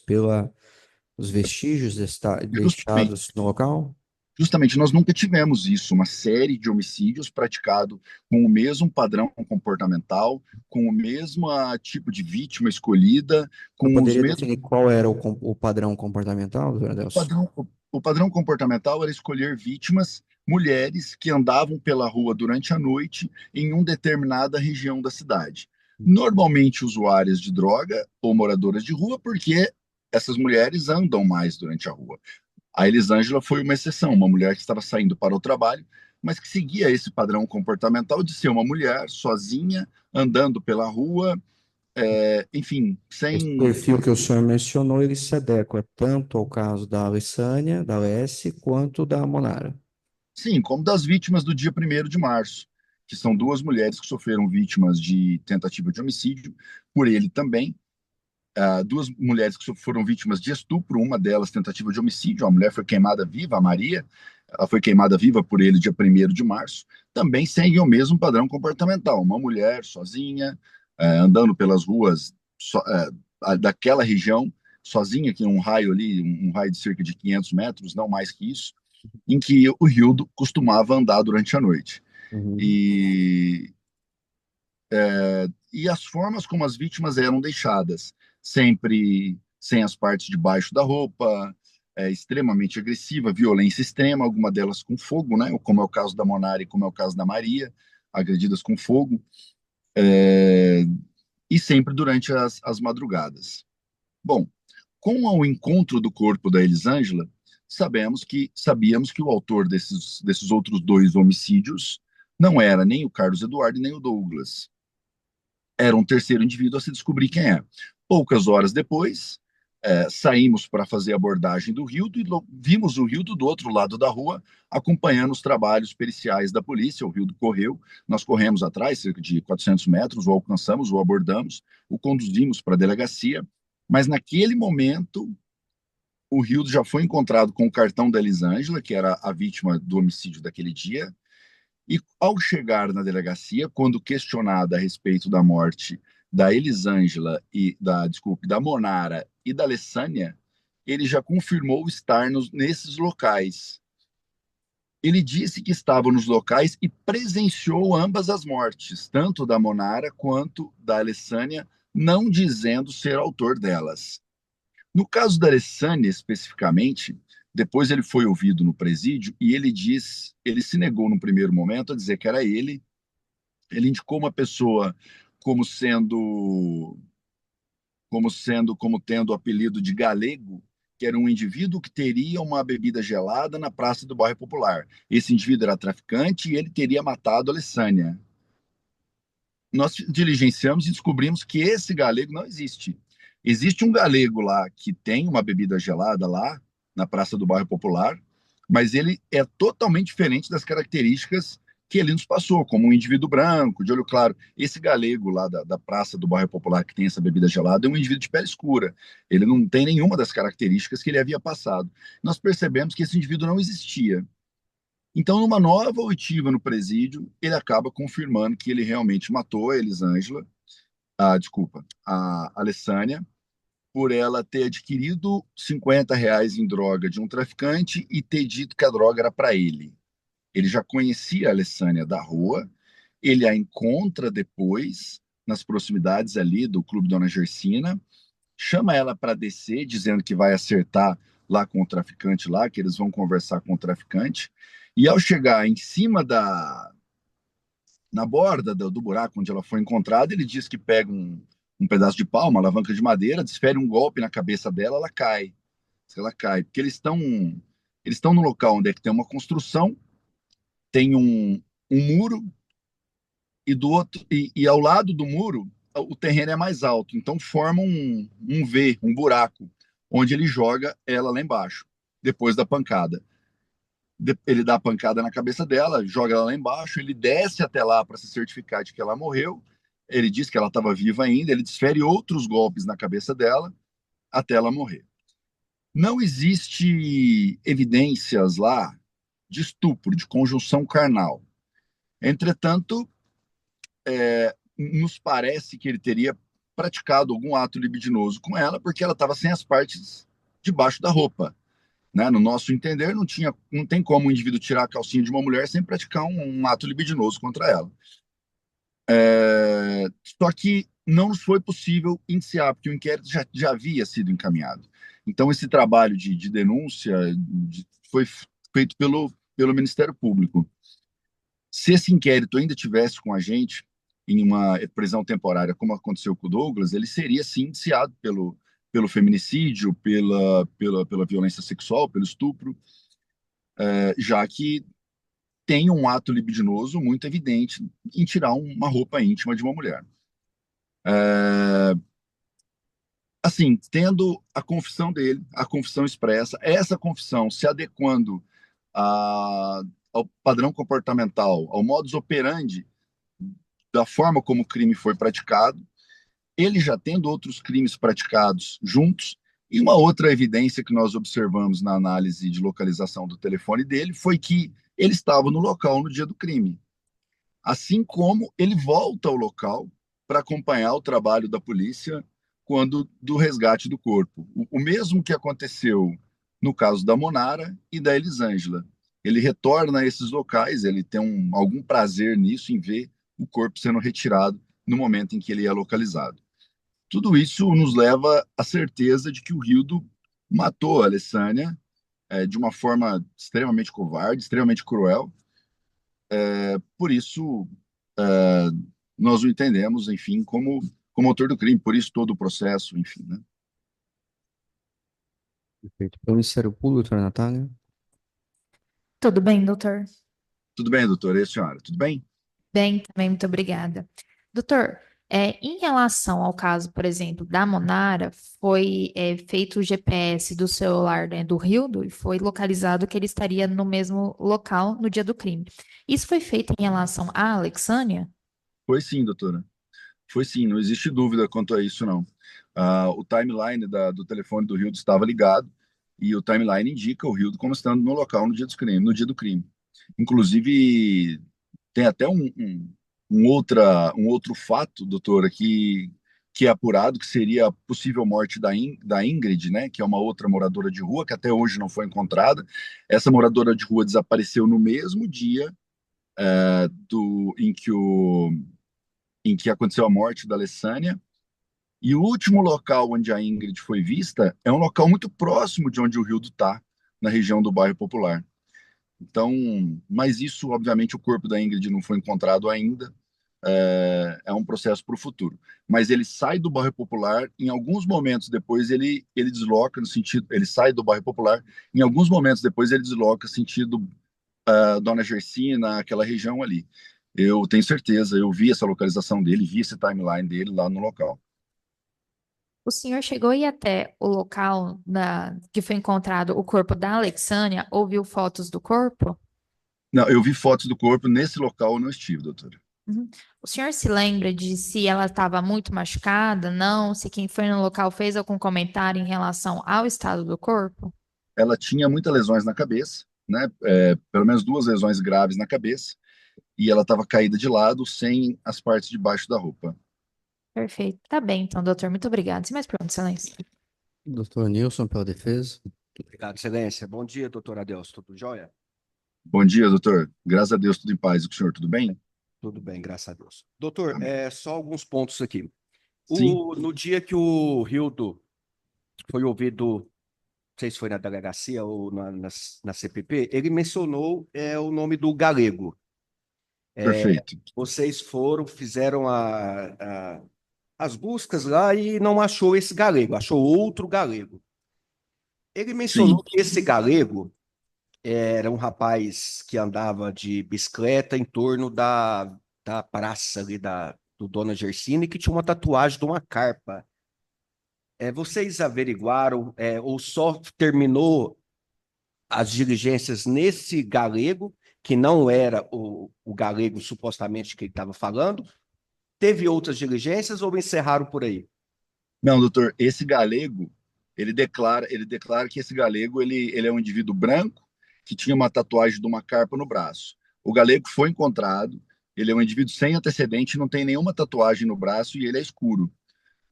Os vestígios deixados no local?
Justamente, nós nunca tivemos isso, uma série de homicídios praticados com o mesmo padrão comportamental, com o mesmo tipo de vítima escolhida, com os
Poderia
mesmos...
definir qual era o padrão comportamental, doutor Adelson?
O padrão comportamental era escolher vítimas, mulheres que andavam pela rua durante a noite em uma determinada região da cidade. Normalmente usuárias de droga ou moradoras de rua, porque essas mulheres andam mais durante a rua. A Elisângela foi uma exceção, uma mulher que estava saindo para o trabalho, mas que seguia esse padrão comportamental de ser uma mulher sozinha, andando pela rua, enfim,
Esse
sem.
perfil que o senhor mencionou, ele se adequa tanto ao caso da Alessânia, da Alessi, quanto da Monara.
Sim, como das vítimas do dia 1º de março, que são duas mulheres que sofreram vítimas de tentativa de homicídio, por ele também. Duas mulheres que foram vítimas de estupro, uma delas tentativa de homicídio, a mulher foi queimada viva, a Maria, ela foi queimada viva por ele dia 1º de março, também segue o mesmo padrão comportamental, uma mulher sozinha, andando pelas ruas daquela região, sozinha, que um raio ali, um raio de cerca de 500 metros, não mais que isso, em que o Rildo costumava andar durante a noite. E, e as formas como as vítimas eram deixadas, sempre sem as partes de baixo da roupa, extremamente agressiva, violência extrema, alguma delas com fogo, né? Como é o caso da Monara e como é o caso da Maria, agredidas com fogo, e sempre durante as madrugadas. Bom, com o encontro do corpo da Elisângela, sabíamos que o autor desses outros dois homicídios não era nem o Carlos Eduardo nem o Douglas. Era um terceiro indivíduo a se descobrir quem é. Poucas horas depois, saímos para fazer a abordagem do Rildo e vimos o Rildo do outro lado da rua, acompanhando os trabalhos periciais da polícia. O Rildo correu, nós corremos atrás, cerca de 400 metros, o alcançamos, o abordamos, o conduzimos para a delegacia, mas naquele momento o Rildo já foi encontrado com o cartão da Elisângela, que era a vítima do homicídio daquele dia, e ao chegar na delegacia, quando questionada a respeito da morte da Elisângela da Monara e da Alessânia, ele já confirmou estar nesses locais. Ele disse que estava nos locais e presenciou ambas as mortes, tanto da Monara quanto da Alessânia, não dizendo ser autor delas. No caso da Alessânia, especificamente, depois ele foi ouvido no presídio e ele se negou no primeiro momento a dizer que era ele. Ele indicou uma pessoa como tendo o apelido de Galego, que era um indivíduo que teria uma bebida gelada na Praça do Bairro Popular. Esse indivíduo era traficante e ele teria matado a Alessânia. Nós diligenciamos e descobrimos que esse galego não existe. Existe um galego lá que tem uma bebida gelada lá na Praça do Bairro Popular, mas ele é totalmente diferente das características que ele nos passou, como um indivíduo branco, de olho claro. Esse galego lá da Praça do Bairro Popular que tem essa bebida gelada é um indivíduo de pele escura. Ele não tem nenhuma das características que ele havia passado. Nós percebemos que esse indivíduo não existia. Então, numa nova oitiva no presídio, ele acaba confirmando que ele realmente matou a Elisângela, a Alessânia, por ela ter adquirido R$ 50 em droga de um traficante e ter dito que a droga era para ele. Ele já conhecia a Alessânia da rua, ele a encontra depois, nas proximidades ali do Clube Dona Gersina, chama ela para descer, dizendo que vai acertar lá com o traficante lá, que eles vão conversar com o traficante, e ao chegar em cima na borda do buraco onde ela foi encontrada, ele diz que pega um pedaço de pau, uma alavanca de madeira, desfere um golpe na cabeça dela, ela cai. Ela cai, porque eles estão no local onde é que tem uma construção, tem um muro, e ao lado do muro o terreno é mais alto, então forma um V, um buraco, onde ele joga ela lá embaixo, depois da pancada. Ele dá a pancada na cabeça dela, joga ela lá embaixo, ele desce até lá para se certificar de que ela morreu, ele diz que ela estava viva ainda, ele desfere outros golpes na cabeça dela até ela morrer. Não existe evidências lá de estupro, de conjunção carnal. Entretanto, nos parece que ele teria praticado algum ato libidinoso com ela, porque ela estava sem as partes debaixo da roupa. Né? No nosso entender, não tem como um indivíduo tirar a calcinha de uma mulher sem praticar um ato libidinoso contra ela. Só que não nos foi possível iniciar, porque o inquérito já havia sido encaminhado. Então, esse trabalho de denúncia foi feito pelo Ministério Público. Se esse inquérito ainda tivesse com a gente, em uma prisão temporária, como aconteceu com o Douglas, ele seria sim indiciado pelo feminicídio, pela violência sexual, pelo estupro, já que tem um ato libidinoso muito evidente em tirar uma roupa íntima de uma mulher. Assim, tendo a confissão dele, a confissão expressa, essa confissão se adequando ao padrão comportamental, ao modus operandi da forma como o crime foi praticado, ele já tendo outros crimes praticados juntos, e uma outra evidência que nós observamos na análise de localização do telefone dele foi que ele estava no local no dia do crime. Assim como ele volta ao local para acompanhar o trabalho da polícia quando do resgate do corpo. O mesmo que aconteceu no caso da Monara e da Elisângela. Ele retorna a esses locais, ele tem algum prazer nisso, em ver o corpo sendo retirado no momento em que ele é localizado. Tudo isso nos leva à certeza de que o Rildo matou a Alessânia de uma forma extremamente covarde, extremamente cruel. Por isso, nós o entendemos, enfim, como autor do crime, por isso todo o processo, enfim, né?
Perfeito. Pelo Ministério Público, doutora Natália.
Tudo bem, doutor?
Tudo bem, doutora? E a senhora? Tudo bem?
Bem, também, muito obrigada. Doutor, em relação ao caso, por exemplo, da Monara, foi feito o GPS do celular, né, do Rildo e foi localizado que ele estaria no mesmo local no dia do crime. Isso foi feito em relação à Alexânia?
Foi sim, doutora. Foi sim, não existe dúvida quanto a isso, não. O timeline do telefone do Rildo estava ligado e o timeline indica o Rildo como estando no local no dia do crime. Inclusive, tem até um outro fato, doutora, que é apurado, que seria a possível morte da Ingrid, né, que é uma outra moradora de rua, que até hoje não foi encontrada. Essa moradora de rua desapareceu no mesmo dia em que aconteceu a morte da Alessânia. E o último local onde a Ingrid foi vista é um local muito próximo de onde o Rildo está, na região do bairro Popular. Então, mas isso, obviamente, o corpo da Ingrid não foi encontrado ainda, é um processo para o futuro. Mas ele sai do bairro Popular, em alguns momentos depois ele desloca no sentido, ele sai do bairro Popular, em alguns momentos depois ele desloca sentido Dona Gersina, aquela região ali. Eu tenho certeza, eu vi essa localização dele, vi esse timeline dele lá no local.
O senhor chegou a ir até o local que foi encontrado o corpo da Alexânia ou viu fotos do corpo?
Não, eu vi fotos do corpo, nesse local eu não estive, doutora.
Uhum. O senhor se lembra de se ela estava muito machucada? Não? Se quem foi no local fez algum comentário em relação ao estado do corpo?
Ela tinha muitas lesões na cabeça, né? Pelo menos 2 lesões graves na cabeça, e ela estava caída de lado, sem as partes de baixo da roupa.
Perfeito. Tá bem, então, doutor. Muito obrigada. Sem mais perguntas, excelência.
Doutor Nilson, pela defesa.
Obrigado, excelência. Bom dia, doutor Adelso. Tudo jóia?
Bom dia, doutor. Graças a Deus, tudo em paz. E com o senhor, tudo bem?
Tudo bem, graças a Deus. Doutor,
Amém.
só alguns pontos aqui.
Sim.
No dia que o Rildo foi ouvido, não sei se foi na delegacia ou na CPP, ele mencionou o nome do galego.
Perfeito.
Vocês fizeram as buscas lá e não achou esse galego, achou outro galego. Ele mencionou
Sim.
que esse galego era um rapaz que andava de bicicleta em torno da praça ali do Dona Gersina e que tinha uma tatuagem de uma carpa. Vocês averiguaram ou só terminou as diligências nesse galego, que não era o galego supostamente que ele estava falando? Teve outras diligências ou encerraram por aí?
Não, doutor, esse galego, ele declara que esse galego ele é um indivíduo branco que tinha uma tatuagem de uma carpa no braço. O galego foi encontrado, ele é um indivíduo sem antecedente, não tem nenhuma tatuagem no braço e ele é escuro.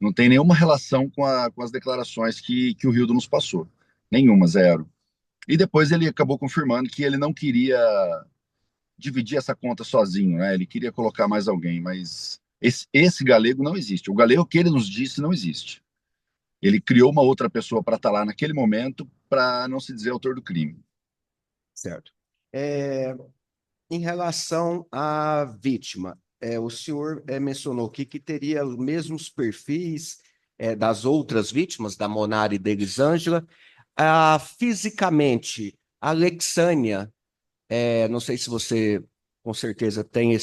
Não tem nenhuma relação com as declarações que o Rildo nos passou. Nenhuma, zero. E depois ele acabou confirmando que ele não queria dividir essa conta sozinho, né? Ele queria colocar mais alguém, mas esse galego não existe. O galego que ele nos disse não existe. Ele criou uma outra pessoa para estar lá naquele momento para não se dizer autor do crime.
Certo. Em relação à vítima, o senhor mencionou aqui que teria os mesmos perfis das outras vítimas, da Monara e da Elisângela. Fisicamente, a Alexânia, não sei se você com certeza tem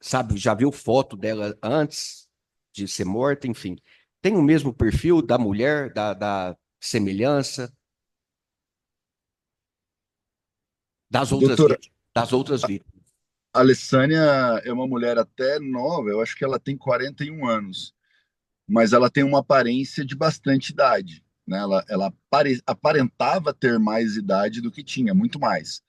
sabe, já viu foto dela antes de ser morta, enfim. Tem o mesmo perfil da mulher, da semelhança das outras
Doutora,
vítimas, das outras vítimas.
a Alessânia é uma mulher até nova, eu acho que ela tem 41 anos, mas ela tem uma aparência de bastante idade, né? Ela aparentava ter mais idade do que tinha, muito mais.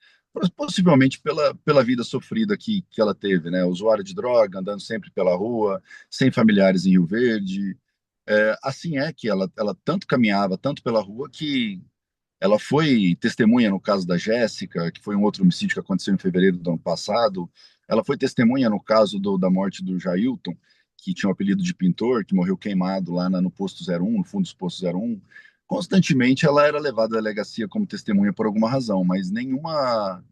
Possivelmente pela vida sofrida que ela teve, né? Usuária de droga, andando sempre pela rua, sem familiares em Rio Verde. Assim que ela tanto caminhava, tanto pela rua, que ela foi testemunha no caso da Jéssica, que foi um outro homicídio que aconteceu em fevereiro do ano passado. Ela foi testemunha no caso da morte do Jailton, que tinha o apelido de Pintor, que morreu queimado lá no posto 01, no fundo dos postos 01. Constantemente ela era levada à delegacia como testemunha por alguma razão, mas nenhuma,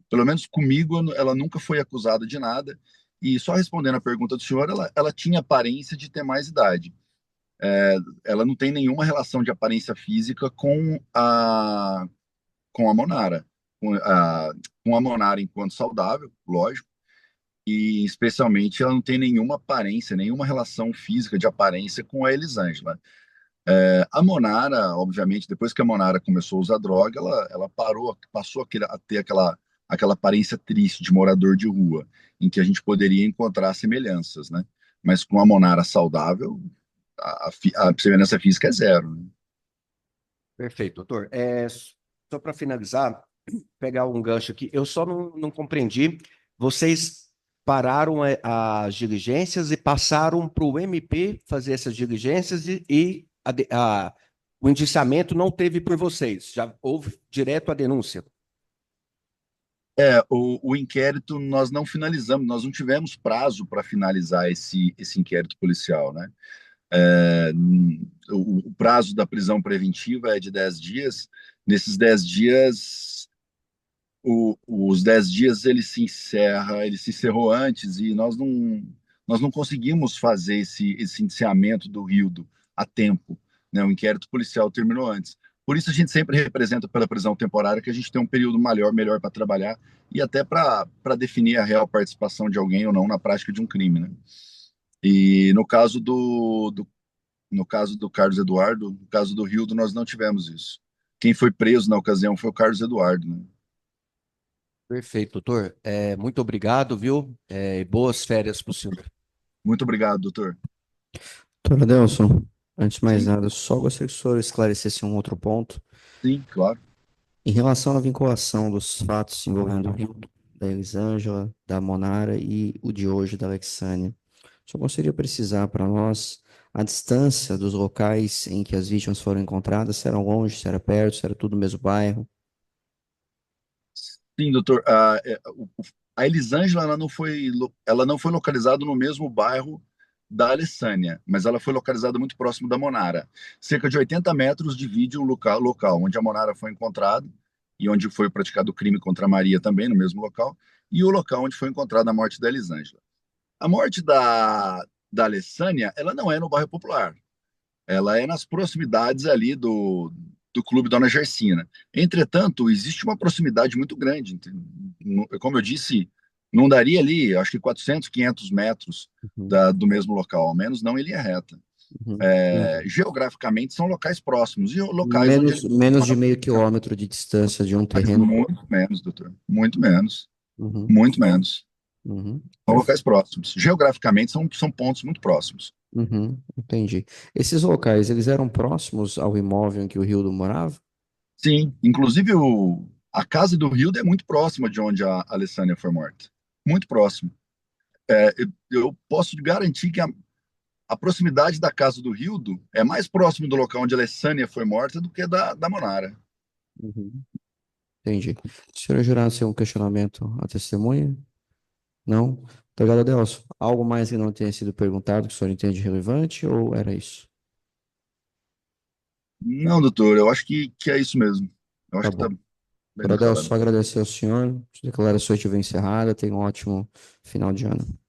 pelo menos comigo, ela nunca foi acusada de nada. E só respondendo a pergunta do senhor, ela tinha aparência de ter mais idade. Ela não tem nenhuma relação de aparência física com a Monara. Com a Monara enquanto saudável, lógico, e especialmente ela não tem nenhuma aparência, nenhuma relação física de aparência com a Elisângela. A Monara, obviamente, depois que a Monara começou a usar droga, ela passou a ter aquela aparência triste de morador de rua, em que a gente poderia encontrar semelhanças, né? Mas com a Monara saudável, a semelhança física é zero, né?
Perfeito, doutor. Só para finalizar, pegar um gancho aqui, eu só não compreendi. Vocês pararam as diligências e passaram para o MP fazer essas diligências e o indiciamento não teve por vocês, já houve direto a denúncia.
O inquérito nós não finalizamos, nós não tivemos prazo para finalizar esse inquérito policial, né? O prazo da prisão preventiva é de 10 dias. Nesses 10 dias, os 10 dias ele se encerrou antes e nós não conseguimos fazer esse indiciamento do Rildo a tempo, né? O inquérito policial terminou antes. Por isso a gente sempre representa pela prisão temporária, que a gente tem um período melhor para trabalhar e até para definir a real participação de alguém ou não na prática de um crime, né? E no caso do Carlos Eduardo, no caso do Rildo, nós não tivemos isso. Quem foi preso na ocasião foi o Carlos Eduardo, né?
Perfeito, doutor. Muito obrigado, viu? Boas férias para o senhor.
Muito obrigado, doutor.
Doutor Adelson, antes de mais
Sim.
nada, só gostaria que o senhor esclarecesse um outro ponto.
Sim, claro.
Em relação à vinculação dos fatos envolvendo o Rio, da Elisângela, da Monara e o de hoje da Alexânia, só gostaria de precisar para nós a distância dos locais em que as vítimas foram encontradas, se eram longe, se era perto, se era tudo no mesmo bairro.
Sim, doutor. A Elisângela ela não foi localizada no mesmo bairro da Alessânia, mas ela foi localizada muito próximo da Monara. Cerca de 80 metros divide o local onde a Monara foi encontrada e onde foi praticado o crime contra a Maria também, no mesmo local, e o local onde foi encontrada a morte da Elisângela. A morte da Alessânia, ela não é no bairro Popular. Ela é nas proximidades ali do Clube Dona Gersina. Entretanto, existe uma proximidade muito grande. Como eu disse, não daria ali, acho que 400, 500 metros do mesmo local, ao menos não em linha reta. Geograficamente, são locais próximos. E locais
menos de meio quilômetro de distância de um terreno.
Muito menos, doutor. Muito menos. Muito menos. São locais próximos. Geograficamente, são pontos muito próximos.
Entendi. Esses locais, eles eram próximos ao imóvel em que o Rildo morava?
Sim, inclusive a casa do Rildo é muito próxima de onde a Alessânia foi morta. Muito próximo. Eu posso garantir que a proximidade da casa do Rildo é mais próximo do local onde a Alessânia foi morta do que da Monara.
Entendi. O senhor jurar ser um questionamento à testemunha? Não? Obrigado, Adelson. Algo mais que não tenha sido perguntado que o senhor entende relevante ou era isso?
Não, doutor, eu acho que é isso mesmo. Eu acho que tá bem
Coronel,
declarado.
só agradecer ao senhor. As declarações estiveram encerradas. Tenha um ótimo final de ano.